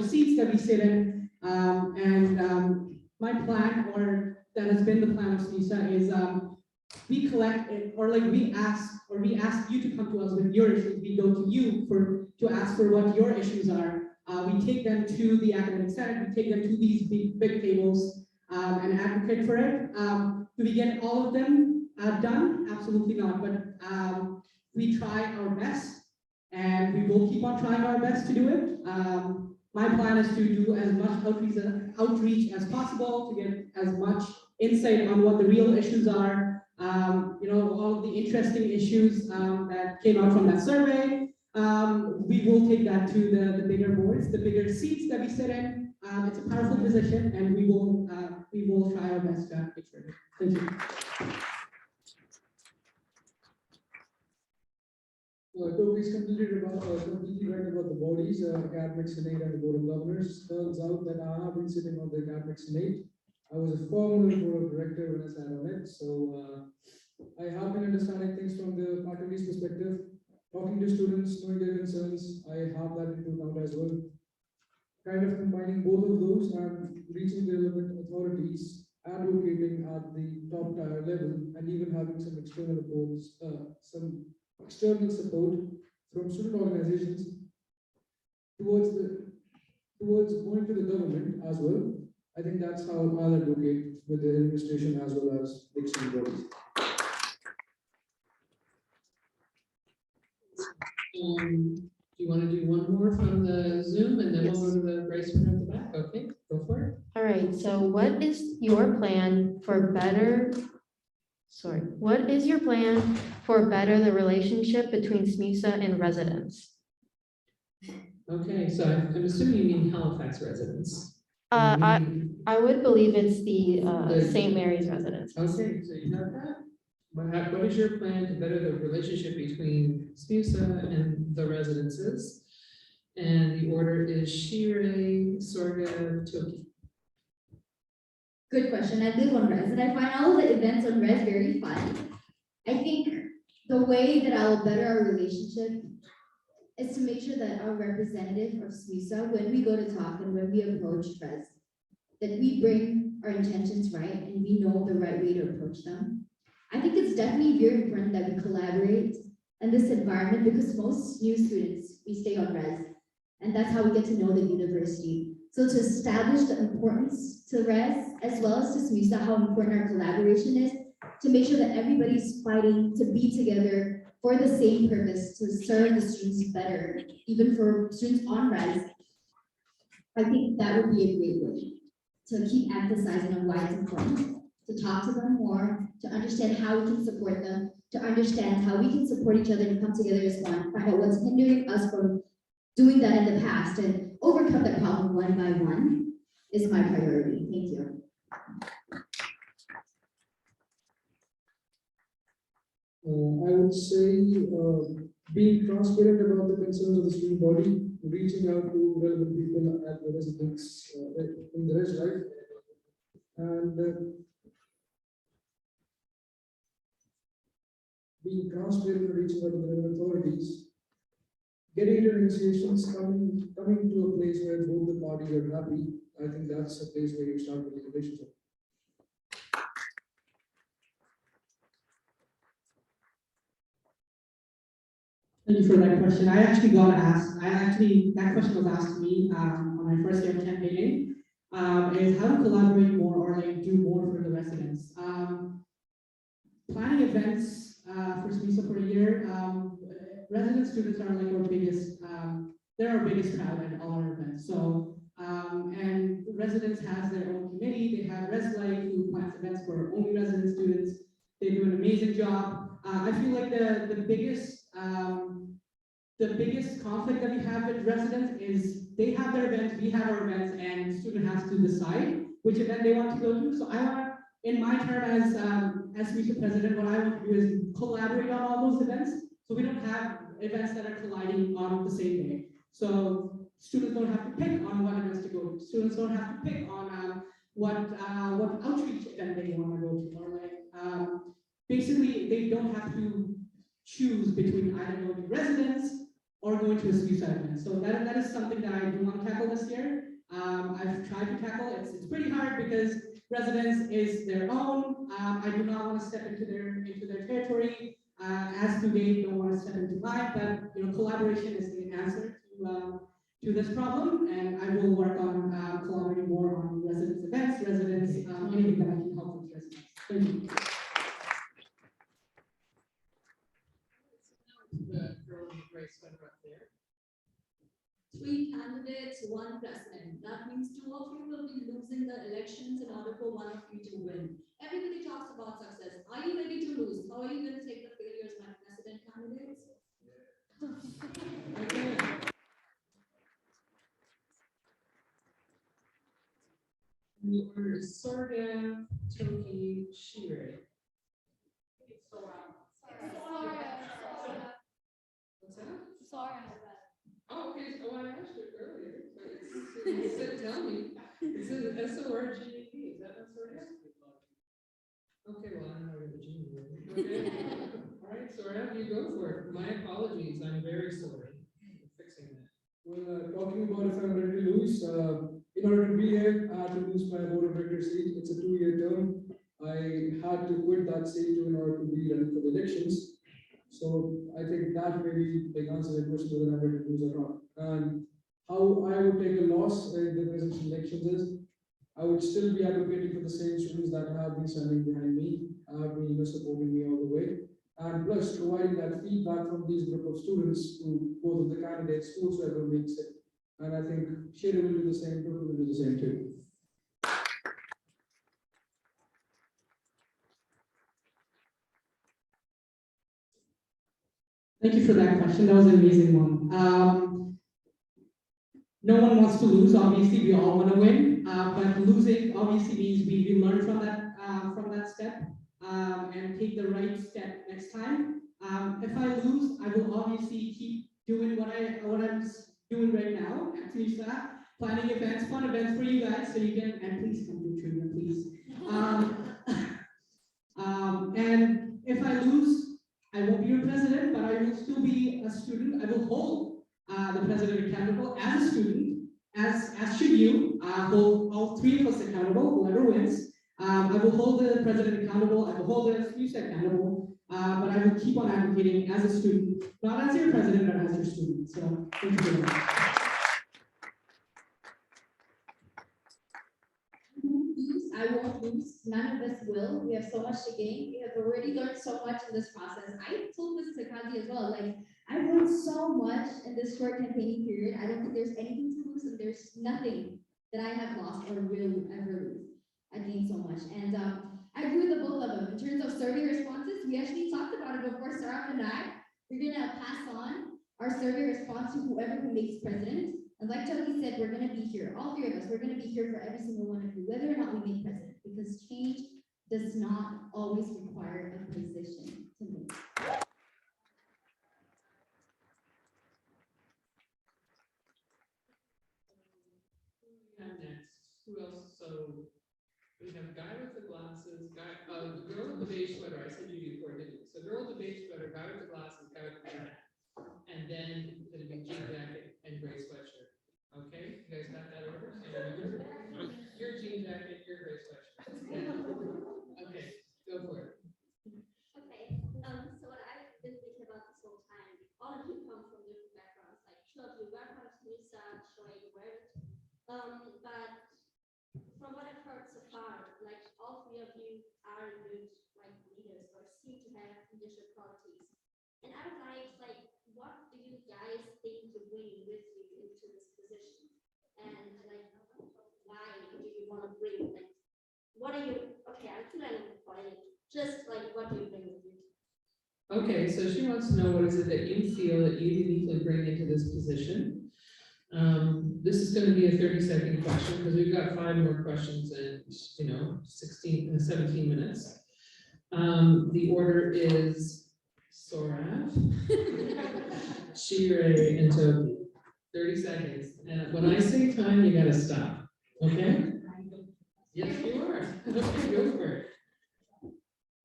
seats that we sit in. My plan, or that has been the plan of SMUSA, is we collect it, or like we ask you to come to us with your issues. We go to you to ask for what your issues are. We take them to the academic senate. We take them to these big tables and advocate for it. Do we get all of them done? Absolutely not. But we try our best, and we will keep on trying our best to do it. My plan is to do as much outreach as possible to get as much insight on what the real issues are. All of the interesting issues that came out from that survey. We will take that to the bigger boards, the bigger seats that we sit in. It's a powerful position, and we will try our best to advocate for it. Thank you. Toby's completely right about the bodies, academic senate and the board of governors. Turns out that I have been sitting on the academic senate. I was a former board of director when I sat on it, so I have been understanding things from the faculty's perspective, talking to students, knowing their concerns. I have that into account as well. Kind of combining both of those and reaching the relevant authorities, advocating at the top tier level, and even having some external reports, some external support from student organizations towards going to the government as well. I think that's how I'll advocate with the administration as well as the external bodies. Do you want to do one more from the Zoom and then we'll go to the race winner at the back? Okay, go for it. All right, so what is your plan for better, what is your plan for better the relationship between SMUSA and residents? Okay, so I'm assuming you mean Halifax residents. I would believe it's the The- St. Mary's residents. Okay, so you have that. What is your plan to better the relationship between SMUSA and the residences? And the order is Shire, Sorga, Toki. Good question. I live on Res, and I find all of the events on Res very fun. I think the way that I will better our relationship is to make sure that our representative of SMUSA, when we go to talk and when we approach Res, that we bring our intentions right and we know the right way to approach them. I think it's definitely very important that we collaborate in this environment because most new students, we stay on Res, and that's how we get to know the university. So to establish the importance to Res, as well as to SMUSA, how important our collaboration is, to make sure that everybody's fighting to be together for the same purpose, to serve the students better, even for students on Res, I think that would be a great way to keep emphasizing on why it's important, to talk to them more, to understand how we can support them, to understand how we can support each other and come together as one, find out what's hindering us from doing that in the past and overcome that problem one by one is my priority. Thank you. I would say being transparent about the concerns of the student body, reaching out to relevant people at the residence in the res life, and being transparent and reaching out to the relevant authorities, getting into negotiations, coming to a place where both the parties are happy. I think that's a place where you start with the relationship. Thank you for that question. That question was asked to me on my first day of campaigning, is how to collaborate more or like do more for the residents. Planning events for SMUSA for a year, resident students are like our biggest, they're our biggest crowd at all our events. So, and residents has their own committee, they have Res Life who plans events for only resident students. They do an amazing job. I feel like the biggest conflict that we have with residents is they have their events, we have our events, and the student has to decide which event they want to go to. So I want, in my term as SMUSA president, what I want to do is collaborate on all those events, so we don't have events that are colliding on the same day. So students don't have to pick on what events to go to. Students don't have to pick on what outreach event they want to go to, or like basically they don't have to choose between either going to residence or going to a SMUSA event. So that is something that I do want to tackle this year. I've tried to tackle it. It's pretty hard because residence is their own. I do not want to step into their territory. As do they don't want to step into mine. But collaboration is the answer to this problem, and I will work on collaborating more on residence events, anything that I can help with residents. Thank you. The girl in the race winner up there. 3 candidates, 1 president. That means 2 of you will be losing the elections in order for 1 of you to win. Everybody talks about success. Are you ready to lose? How are you going to take the failures, my president candidates? Okay. The order is Sorga, Toki, Shire. What's that? Oh, okay. Oh, I asked it earlier, but it said, tell me. It says S-O-R-G-A-D. Is that not Sorga? Okay, well, I don't know what the G is. Okay. All right, Sorga, you go for it. My apologies. I'm very sorry. I'm fixing that. Well, talking about if I'm ready to lose, in order to be here, I had to lose my board of director seat. It's a 2-year term. I had to quit that seat in order to be running for the elections. So I think that maybe answers the question whether I'm ready to lose or not. And how I would take a loss in the presidential elections is I would still be advocating for the same students that have been standing behind me, have been supporting me all the way. and plus providing that feedback from these group of students to both of the candidates, whosoever makes it. And I think Sherry will do the same, Toto will do the same too. Thank you for that question. That was an amazing one. No one wants to lose. Obviously, we all want to win. But losing obviously means we learn from that step and take the right step next time. If I lose, I will obviously keep doing what I'm doing right now at FUSA, planning events, fun events for you guys, so you can, and please come to treatment, please. And if I lose, I won't be your president, but I will still be a student. I will hold the president accountable as a student, as should you, hold all three of us accountable, whoever wins. I will hold the president accountable, I will hold the FUSA accountable, but I will keep on advocating as a student, not as your president, but as your student. So thank you very much. I won't lose. None of us will. We have so much to gain. We have already learned so much in this process. I told this to Kazi as well. Like, I learned so much in this short campaigning period. I don't think there's anything to lose, and there's nothing that I have lost or will ever lose. I gained so much. And I agree with the both of them. In terms of survey responses, we actually talked about it before Sarah and I. We're gonna pass on our survey response to whoever who makes president. And like Toki said, we're going to be here, all three of us, we're going to be here for every single one of you, whether or not we make president, because change does not always require a position to make. Next, who else? So we have guy with the glasses, the girl with the beige sweater. I said you before, didn't you? So girl with the beige sweater, guy with the glasses, guy with the hat, and then it'll be jean jacket and gray sweatshirt. Okay, you guys got that order? Your jean jacket, your gray sweatshirt. Okay, go for it. Okay, so what I've been thinking about this whole time, all of you come from different backgrounds, like two of you welcome to Lisa, showing where, but from what I've heard so far, like all three of you are good, like leaders or seem to have leadership qualities. And I would like, what do you guys think to bring with you into this position? And like, why do you want to bring, like, what are you, okay, I'm feeling quiet, just like, what do you bring with you? Okay, so she wants to know what is it that you feel that you uniquely bring into this position. This is going to be a 30-second question because we've got 5 more questions in, 17 minutes. The order is Sorav, Shire, and Toby. 30 seconds. And when I say time, you gotta stop. Okay? Yes, you are. Okay, go for it.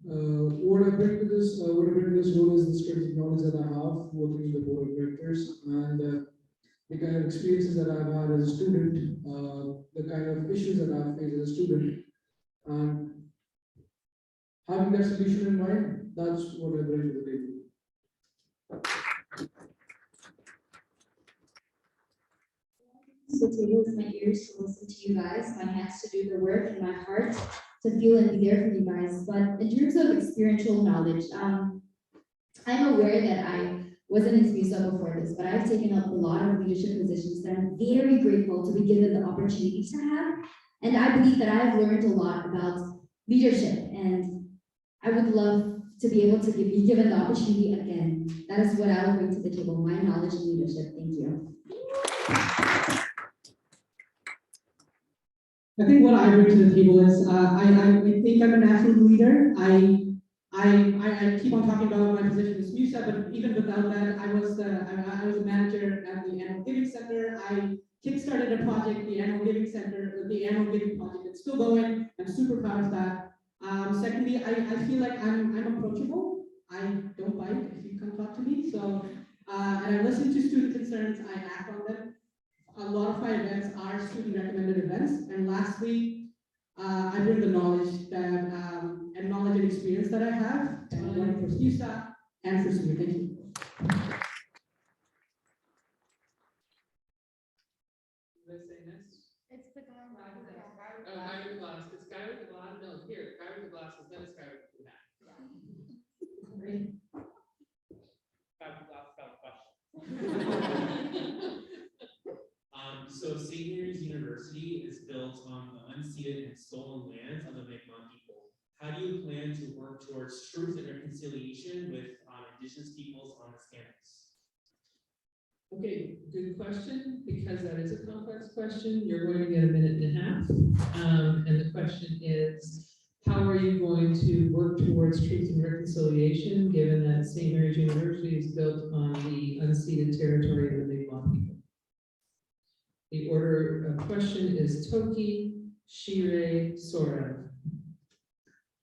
What I bring to this role is the strategic knowledge that I have working in the board of directors, and the kind of experiences that I've had as a student, the kind of issues that I've faced as a student, and having that solution in mind, that's what I bring to the table. The table is my ears to listen to you guys, my hands to do the work, and my heart to feel and be there for you guys. But in terms of experiential knowledge, I'm aware that I wasn't in FUSA before this, but I've taken up a lot of leadership positions that I'm very grateful to be given the opportunity to have. And I believe that I've learned a lot about leadership, and I would love to be able to be given the opportunity again. That is what I will bring to the table, my knowledge and leadership. Thank you. I think what I bring to the table is I think I'm a natural leader. I keep on talking about my position as FUSA, but even without that, I was a manager at the Annual Giving Center. I kickstarted a project, the Annual Giving Center, the Annual Giving Project. It's still going. I'm super proud of that. Secondly, I feel like I'm approachable. I don't bite if you come talk to me. So and I listen to student concerns. I act on them. A lot of my events are student recommended events. And lastly, I bring the knowledge that and knowledge and experience that I have, and one for FUSA and for SMU. Thank you. It's the guy with the glasses. Oh, guy with the glasses. It's guy with the glasses. No, here, guy with the glasses. Then it's guy with the hat. So St. Mary's University is built on the unceded and stolen lands of the Mi'kmaq people. How do you plan to work towards truth and reconciliation with Indigenous peoples on this campus? Okay, good question, because that is a complex question. You're going to get a minute and a half. And the question is, how are you going to work towards truth and reconciliation, given that St. Mary's University is built on the unceded territory of the Mi'kmaq people? The order of question is Toki, Shire, Sorav.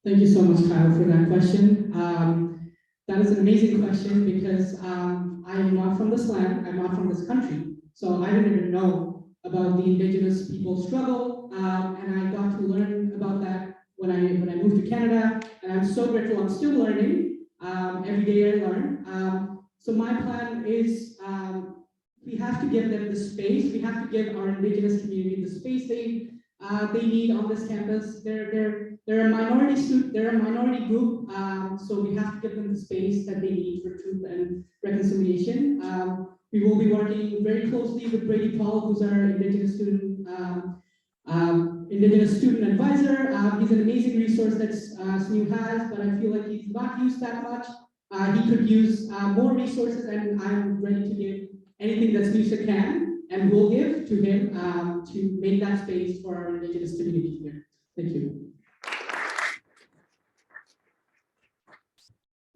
Thank you so much, Kyle, for that question. That is an amazing question because I am not from this land, I'm not from this country, so I didn't even know about the Indigenous people's struggle, and I got to learn about that when I moved to Canada, and I'm so grateful. I'm still learning. Every day I learn. So my plan is we have to give them the space. We have to give our Indigenous community the space they need on this campus. They're a minority student, they're a minority group, so we have to give them the space that they need for truth and reconciliation. We will be working very closely with Brady Paul, who's our Indigenous student advisor. He's an amazing resource that SMU has, but I feel like he's not used that much. He could use more resources, and I'm ready to give anything that SMU can and will give to him to make that space for our Indigenous community here. Thank you.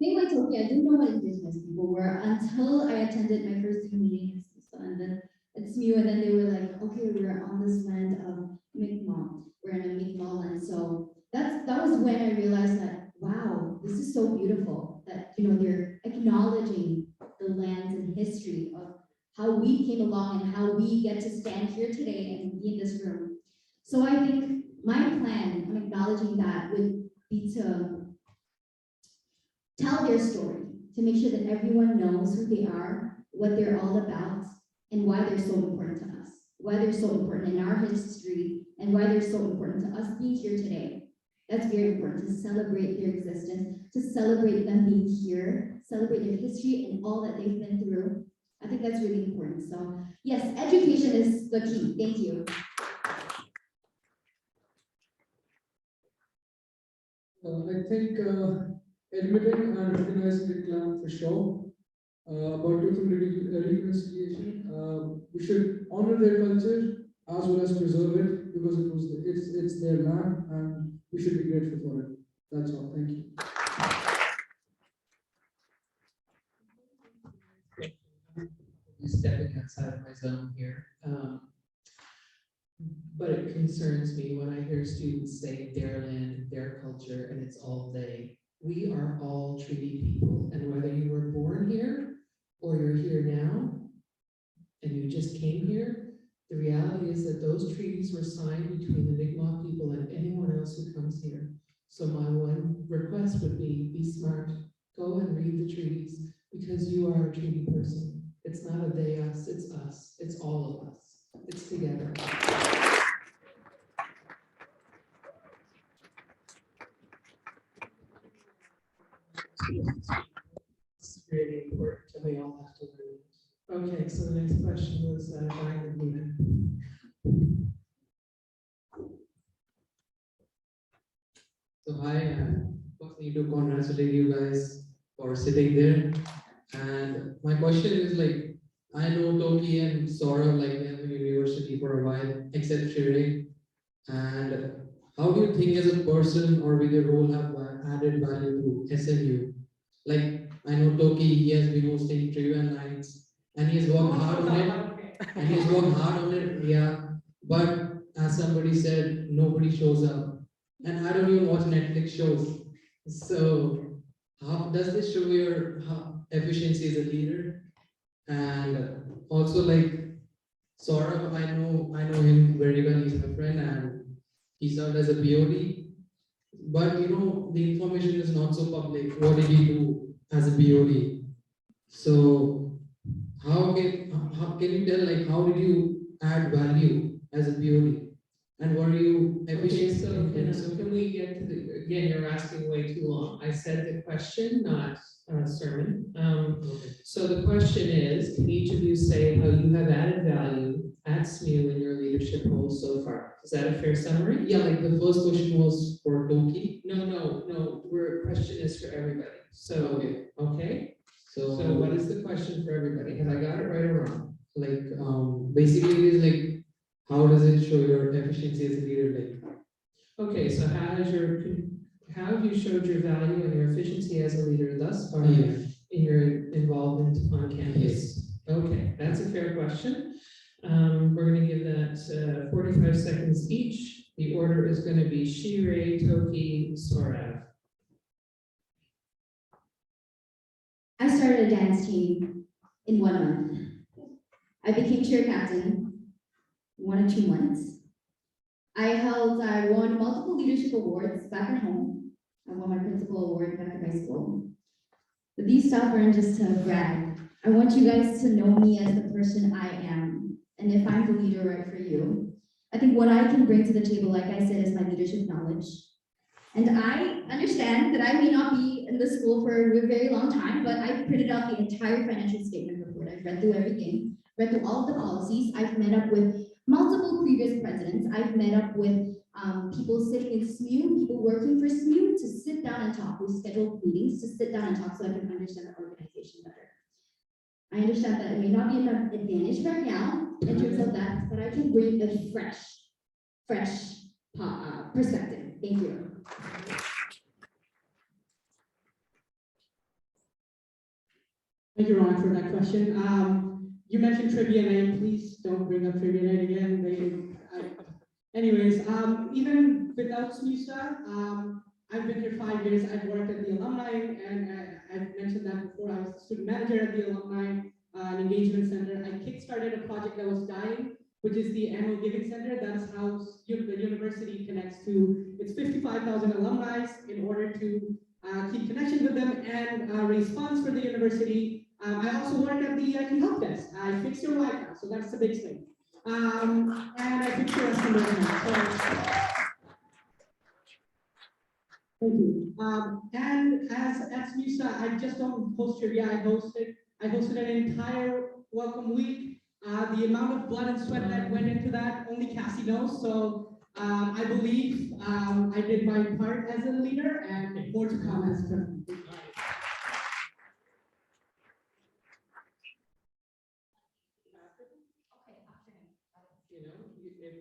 Being like Toki, I didn't know what Indigenous people were until I attended my first Zoom meeting and then at SMU, and then they were like, okay, we're on this land of Mi'kmaq. We're in a Mi'kmaq land. So that was when I realized that, wow, this is so beautiful that, you know, they're acknowledging the lands and history of how we came along and how we get to stand here today and be in this room. So I think my plan on acknowledging that would be to tell their story, to make sure that everyone knows who they are, what they're all about, and why they're so important to us, why they're so important in our history, and why they're so important to us being here today. That's very important, to celebrate their existence, to celebrate them being here, celebrate their history and all that they've been through. I think that's really important. So yes, education is the key. Thank you. I think admitting and recognizing the clan for sure. About truth and reconciliation, we should honor their culture as well as preserve it because it's their land and we should be grateful for it. That's all. Thank you. Stepping outside of my zone here. But it concerns me when I hear students say their land, their culture, and it's all they. We are all treaty people, and whether you were born here or you're here now and you just came here, the reality is that those treaties were signed between the Mi'kmaq people and anyone else who comes here. So my one request would be smart, go and read the treaties, because you are a treaty person. It's not a they, us, it's all of us, it's together. It's really important, and we all have to learn it. Okay, so the next question was Brian Lehman. So hi, first need to congratulate you guys for sitting there. And my question is like, I know Toki and Saurabh like they have been in university for a while, except Shire. And how do you think as a person or with your role have added value to SMU? Like, I know Toki, he has been hosting trivia nights and he has worked hard on it. And he's worked hard on it, yeah. But as somebody said, nobody shows up. And I don't even watch Netflix shows. So how does this show your efficiency as a leader? And also like Saurabh, I know him very well, he's my friend and he served as a BOD. But you know, the information is not so public. What did he do as a BOD? So how can you tell like how did you add value as a BOD? And were you Okay, efficient? so can we get to the, again, you're asking way too long. I said the question, not a sermon. So the question is, can each of you say how you have added value at SMU in your leadership roles so far? Is that a fair summary? Yeah, like the first question was for Doki. No, question is for everybody. So, okay? So, So what is the question for everybody? Have I got it right or wrong? like, basically it is like, how does it show your efficiency as a leader? Like, Okay, so how have you showed your value and your efficiency as a leader thus far Yeah. in your involvement on campus? Okay, that's a fair question. We're gonna give that 45 seconds each. The order is gonna be Shirei, Toki, Sorav. I started a dance team in 1 month. I became cheer captain in 1 or 2 months. I won multiple leadership awards back at home. I won my principal award back at high school. But these stuff aren't just to brag. I want you guys to know me as the person I am. And if I'm the leader right for you, I think what I can bring to the table, like I said, is my leadership knowledge. And I understand that I may not be in the school for a very long time, but I printed out the entire financial statement report. I've read through everything, read through all of the policies. I've met up with multiple previous presidents. I've met up with people sitting in SMU, people working for SMU, to sit down and talk. We scheduled meetings to sit down and talk so I can understand the organization better. I understand that it may not be an advantage right now in terms of that, but I can bring a fresh perspective. Thank you. Thank you, Ron, for that question. You mentioned trivia night. Please don't bring up trivia night again. Anyways, even without SMUSA, I've been here 5 years. I've worked at the alumni, and I've mentioned that before. I was the student manager at the alumni engagement center. I kickstarted a project that was dying, which is the annual giving center. That's how the university connects to its 55,000 alumni in order to keep connection with them and raise funds for the university. I also work at the IT help desk. I fix your Wi-Fi, so that's the big thing. And I fix your estimate. So, thank you. And as SMUSA, I just don't host trivia. I hosted an entire welcome week. The amount of blood and sweat that went into that, only Cassie knows. So I believe I did my part as a leader, and more to come as president.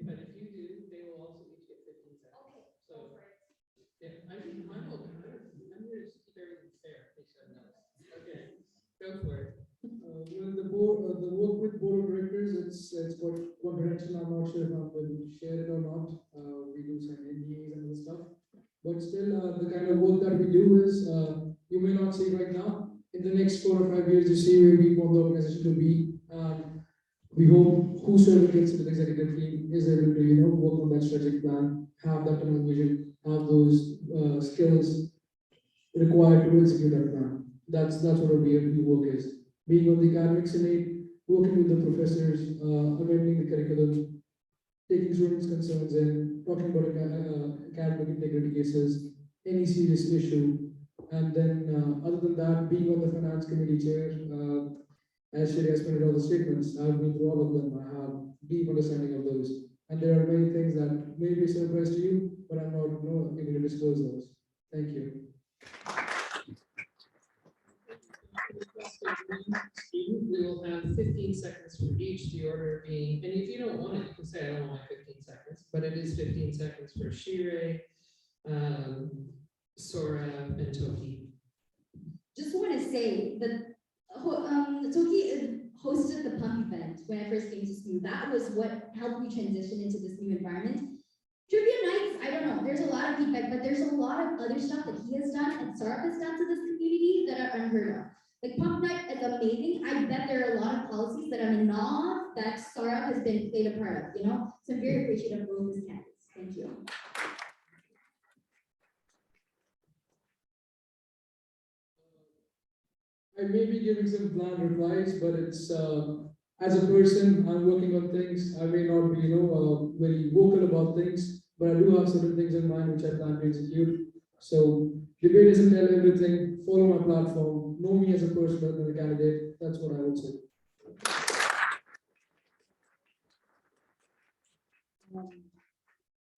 But if you do, they will also each get 15 seconds. Okay, so, yeah, I'm open. I'm here to keep everything fair, in case you haven't noticed. Okay, go for it. Well, the work with board of directors, it's got one direction. I'm not sure if I'm going to share it or not. We do some NDAs and other stuff, but still, the kind of work that we do is, you may not see right now. In the next 4 or 5 years, you see where we want the organization to be. We hope whosoever gets into the executive team is able to, work on that strategic plan, have that tunnel vision, have those skills required to execute that plan. That's what our BFP work is. Being on the academic senate, working with the professors, amending the curriculum, taking students' concerns and talking about academic integrity cases, any serious issue. And then other than that, being on the finance committee chair, as Shri has pointed out the statements, I've been through all of them. I have deep understanding of those. And there are many things that may be a surprise to you, but I'm not able to disclose those. Thank you. Student, we will have 15 seconds for each, the order being, and if you don't want it, you can say, I don't want my 15 seconds, but it is 15 seconds for Shirei, Sora, and Toki. Just want to say that Toki hosted the pump event when I first came to SMU. That was what helped me transition into this new environment. Trivia nights, I don't know, there's a lot of feedback, but there's a lot of other stuff that he has done and Sarah has done to this community that are unheard of. Like pump night is amazing. I bet there are a lot of policies that I'm in awe of that Sarah has been played a part of, So I'm very appreciative of both his candidates. Thank you. I may be giving some bland replies, but it's as a person, I'm working on things. I may not be, very vocal about things, but I do have certain things in mind which I plan to execute. So debate doesn't tell everything. Follow my platform. Know me as a person rather than a candidate. That's what I would say.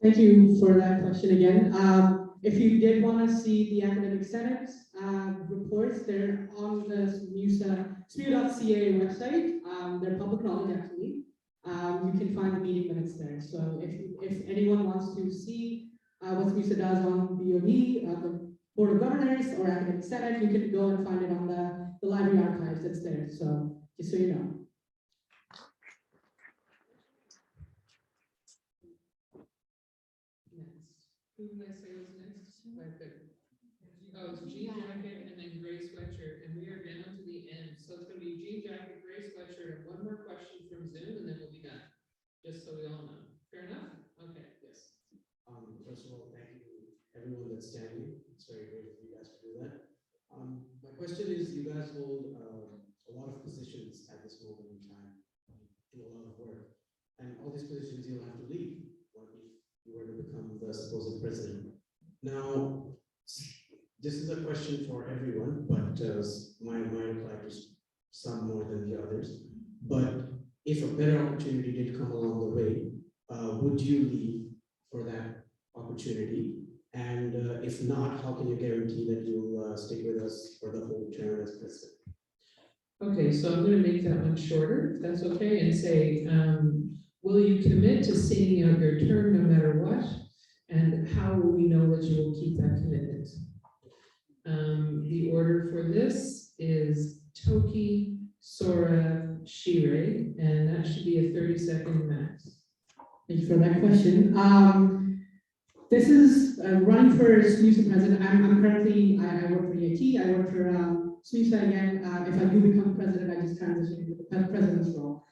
Thank you for that question again. If you did want to see the academic senate reports, they're on the SMU.ca website. They're public knowledge actually. You can find the meeting minutes there. So if anyone wants to see what SMUSA does on BOD, the Board of Governors or Academic Senate, you can go and find it on the library archives. It's there. So just so you know. Who did I say was next? Oh, it's jean jacket and then gray sweatshirt, and we are down to the end. So it's gonna be jean jacket, gray sweatshirt, and one more question from Zoom, and then we'll be done. Just so we all know. Fair enough? Okay, yes. First of all, thank you everyone that's standing. It's very great for you guys to do that. My question is, you guys hold a lot of positions at this moment in time, do a lot of work, and all these positions you'll have to leave. What if you were to become the supposed president? Now, this is a question for everyone, but mine might apply to some more than the others. But if a better opportunity did come along the way, would you leave for that opportunity? And if not, how can you guarantee that you'll stick with us for the whole term as president? Okay, so I'm gonna make that one shorter, if that's okay, and say, will you commit to seeing out your term no matter what? And how will we know that you will keep that commitment? The order for this is Toki, Sora, Shire, and that should be a 30-second max. Thank you for that question. This is running for SMUSA president. I'm currently, I work for EIT, I work for SMUSA again. If I do become president, I just transition into the president's role.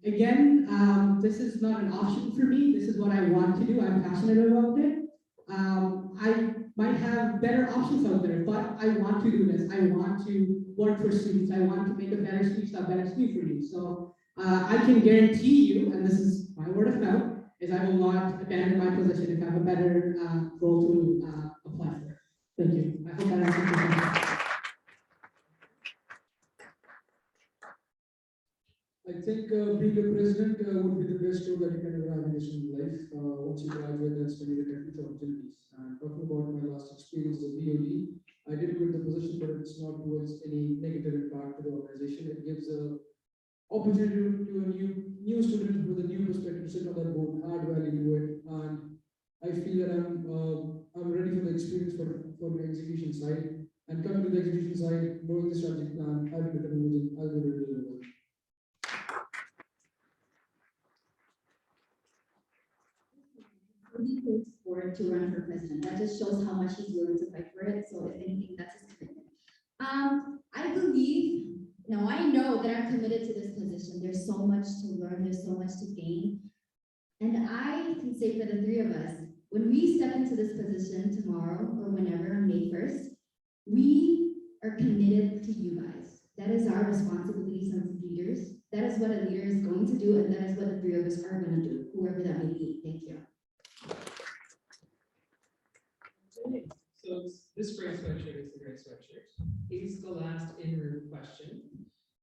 This is not an option for me. This is what I want to do. I'm passionate about it. I might have better options out there, but I want to do this. I want to work for students. I want to make a better SMUSA, a better SMU for you. So I can guarantee you, and this is my word of mouth, is I will not abandon my position if I have a better role to apply for. Thank you. I hope that answers your question. I think being a president would be the best role that you can ever have in life. Once you graduate, that's when you get with opportunities. And talking about my last experience as a BOD, I did quit the position, but it's not towards any negative impact to the organization. It gives a opportunity to a new student with a new perspective to sit on that board, add value to it, and I feel that I'm ready for the experience for the execution side. And coming to the execution side, knowing the strategic plan, having the vision, I'll be able to deliver. Really looks forward to run for president. That just shows how much he's willing to fight for it. So if anything, that's his commitment. I know that I'm committed to this position. There's so much to learn, there's so much to gain. And I can say for the three of us, when we step into this position tomorrow or whenever, on May 1st, we are committed to you guys. That is our responsibility as leaders. That is what a leader is going to do, and that is what the three of us are going to do, whoever that may be. Thank you. So this gray sweatshirt is the gray sweatshirt. He's the last in-room question.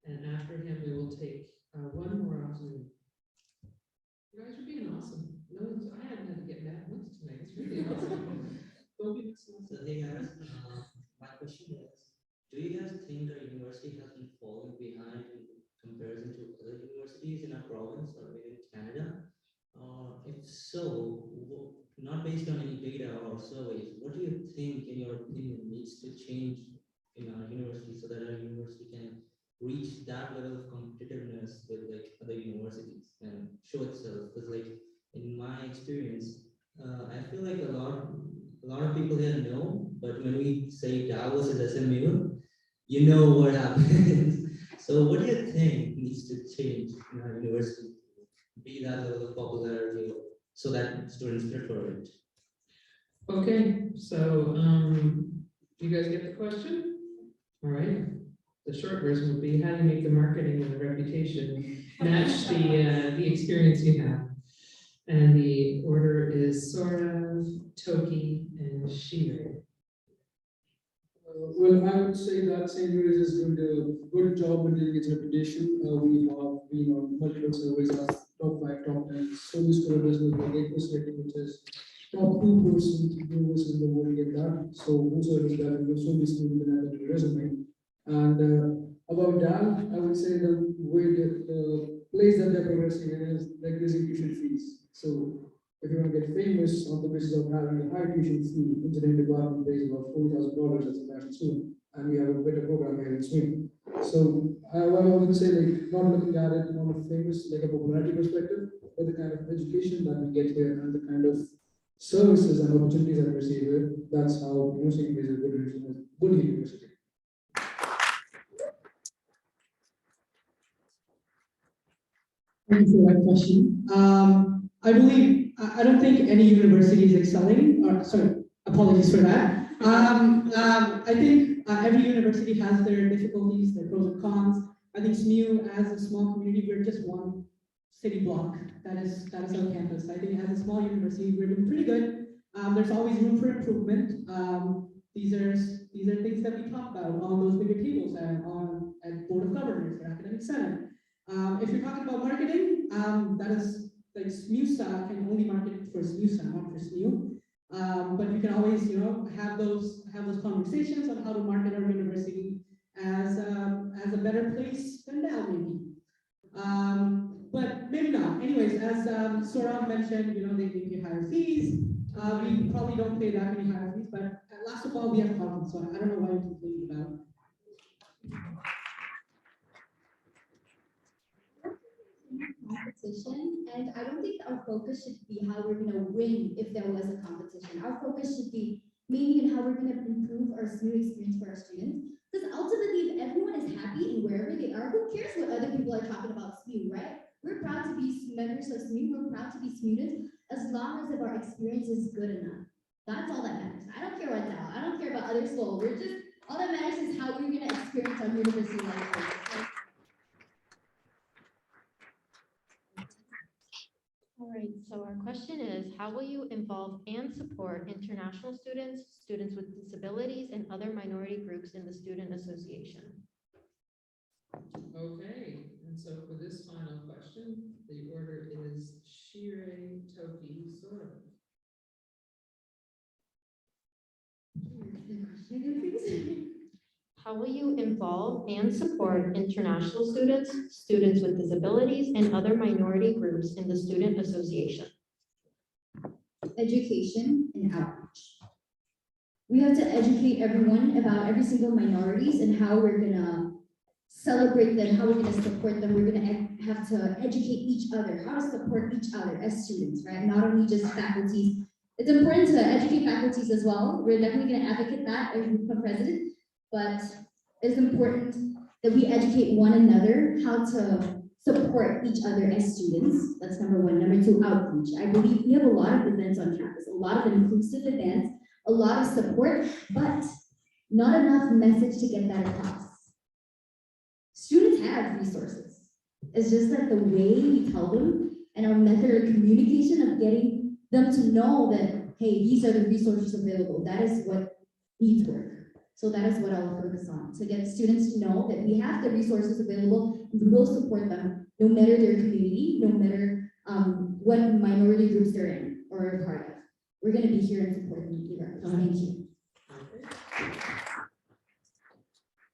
And after him, we will take one more off Zoom. You guys are being awesome. I haven't had to get mad once tonight. It's really awesome. Don't be missing. So hey guys, my question is, do you guys think our university has been falling behind in comparison to other universities in our province or within Canada? If so, not based on any data or surveys, what do you think, in your opinion, needs to change in our university so that our university can reach that level of competitiveness with like other universities and show itself? Because like in my experience, I feel like a lot of people here know, but when we say Davos is SMU, you know what happens. So what do you think needs to change in our university to be that level of popularity so that students prefer it? Okay, so you guys get the question? All right. the short version would be how do you make the marketing and the reputation match the experience you have? And the order is Sorav, Toki, and Shire. Well, I would say that St. Louis is doing a good job in building its reputation. We have been on multiple surveys as top 5, top 10. So this corridors with the 8% rating, which is top 2% university in the world get that. So whosoever is that will so this will be added to the resume. And about that, I would say the way that the place that they're progressing in is decreasing tuition fees. So if you want to get famous on the basis of having a high tuition fee, engineering department pays about $40,000 as a national student, and we have a better program here in Sweden. So I would say like not looking at it on a famous like a popularity perspective, but the kind of education that we get here and the kind of services and opportunities that we receive here, that's how St. Louis is a good university. Thank you for that question. I don't think any university is excelling, or sorry, apologies for that. I think every university has their difficulties, their pros and cons. I think SMU, as a small community, we're just one city block that is our campus. I think as a small university, we're doing pretty good. There's always room for improvement. These are things that we talk about on those bigger tables at Board of Governors or Academic Senate. If you're talking about marketing, that is like SMUSA can only market for SMUSA, not for SMU. But you can always, have those conversations on how to market our university as a better place than now, maybe. But maybe not. Anyways, as Sorav mentioned, they pay higher fees. We probably don't pay that many higher fees, but last of all, we have conference, so I don't know why you're complaining about. Competition, and I don't think our focus should be how we're going to win if there was a competition. Our focus should be maybe in how we're going to improve our SMU experience for our students. Because ultimately, if everyone is happy in wherever they are, who cares what other people are talking about SMU, right? We're proud to be members of SMU. We're proud to be students as long as if our experience is good enough. That's all that matters. I don't care what's out. I don't care about other schools. All that matters is how we're going to experience our university life. All right, so our question is, how will you involve and support international students, students with disabilities, and other minority groups in the Student Association? Okay, and so for this final question, the order is Shire, Toki, Sora. How will you involve and support international students, students with disabilities, and other minority groups in the Student Association? Education and outreach. We have to educate everyone about every single minorities and how we're gonna celebrate them, how we're gonna support them. We're gonna have to educate each other, how to support each other as students, right? Not only just faculties. It's important to educate faculties as well. We're definitely gonna advocate that as we become president. But it's important that we educate one another how to support each other as students. That's number one. Number two, outreach. I believe we have a lot of events on campus, a lot of inclusive events, a lot of support, but not enough message to get that across. Students have resources. It's just that the way we tell them and our method of communication of getting them to know that, hey, these are the resources available. That is what needs work. So that is what I will focus on, to get students to know that we have the resources available and we will support them no matter their community, no matter what minority groups they're in or a part of. We're going to be here and support them regardless. Thank you.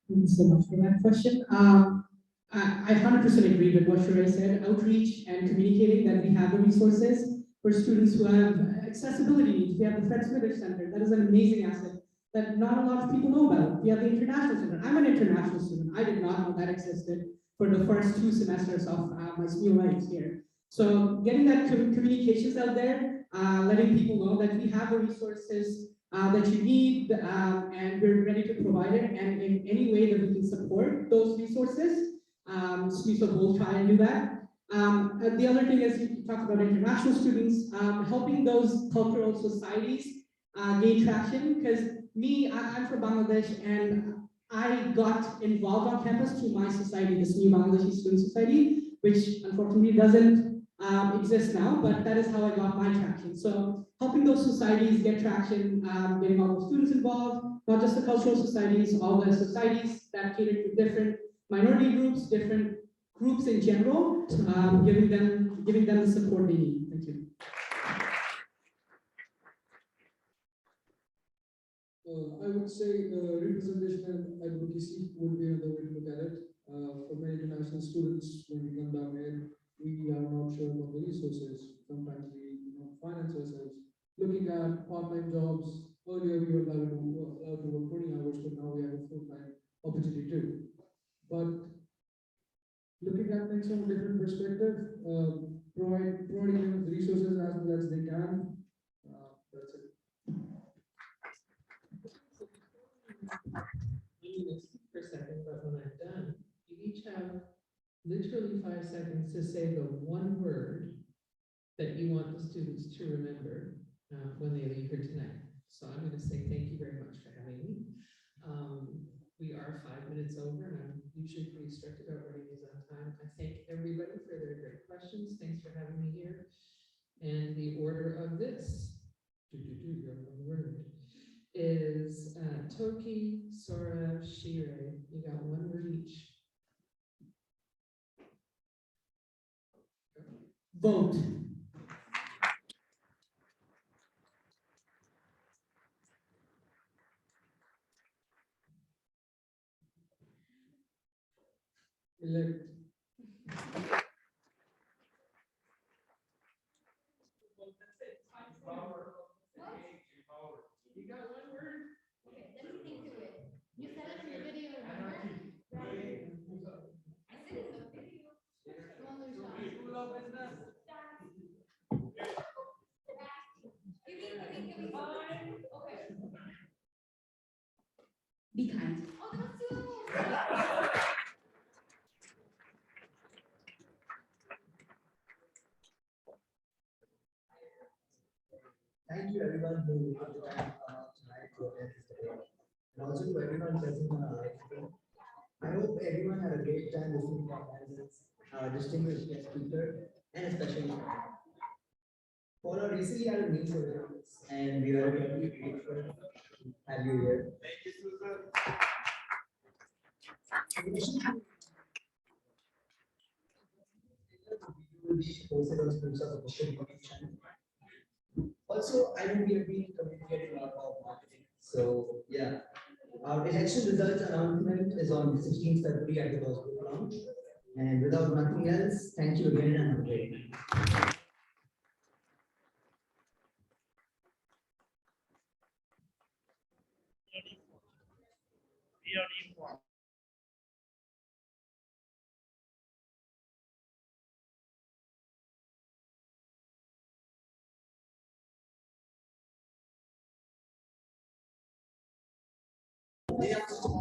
Thank you so much for that question. I 100% agree with what Sheree said. Outreach and communicating that we have the resources for students who have accessibility needs. We have the Fred Smithers Center. That is an amazing asset that not a lot of people know about. We have the International Center. I'm an international student. I did not know that existed for the first 2 semesters of my SMU life here. So getting that communications out there, letting people know that we have the resources that you need and we're ready to provide it, and in any way that we can support those resources, SMUSA will try and do that. The other thing is you talked about international students, helping those cultural societies gain traction, because I'm from Bangladesh, and I got involved on campus through my society, this New Bangladeshi Student Society, which unfortunately doesn't exist now, but that is how I got my traction. So helping those societies get traction, getting all the students involved, not just the cultural societies, all the societies that cater to different minority groups, different groups in general, giving them the support they need. Thank you. I would say representation and advocacy would be another way to look at it. For many international students, when we come down here, we are not sure about the resources. Sometimes we finance ourselves. Looking at part-time jobs, earlier we were allowed to work 20 hours, but now we have a full-time opportunity too. But looking at things from a different perspective, providing them with resources as well as they can. That's it. Speak for a second, but when I'm done, you each have literally 5 seconds to say the one word that you want the students to remember when they leave here tonight. So I'm going to say thank you very much for having me. We are 5 minutes over, and I'm usually pretty strict about running these on time. I thank everybody for their great questions. Thanks for having me here. And the order of this, your one word, is Toki, Sora, Shire. You got one word each. Vote. Elect. You got one word? Okay, let me think to it. You said it in the video, remember? Right. I said it in the video. Well, there's not. Give me. Okay. Be kind. Oh, that's too. Thank you everyone who took the time to come out tonight to attend this debate. And also to everyone present on our live stream. I hope everyone had a great time listening to our panelists, our distinguished guest speaker, and especially for our recently added new services, and we are very grateful to have you here. Thank you, Susan. Will be posted on Schools of Official YouTube channel. Also, I know we have been communicating a lot about marketing. So yeah, our election results announcement is on 16th February at the Glasgow Lounge. And without nothing else, thank you again and have a great night. They have to so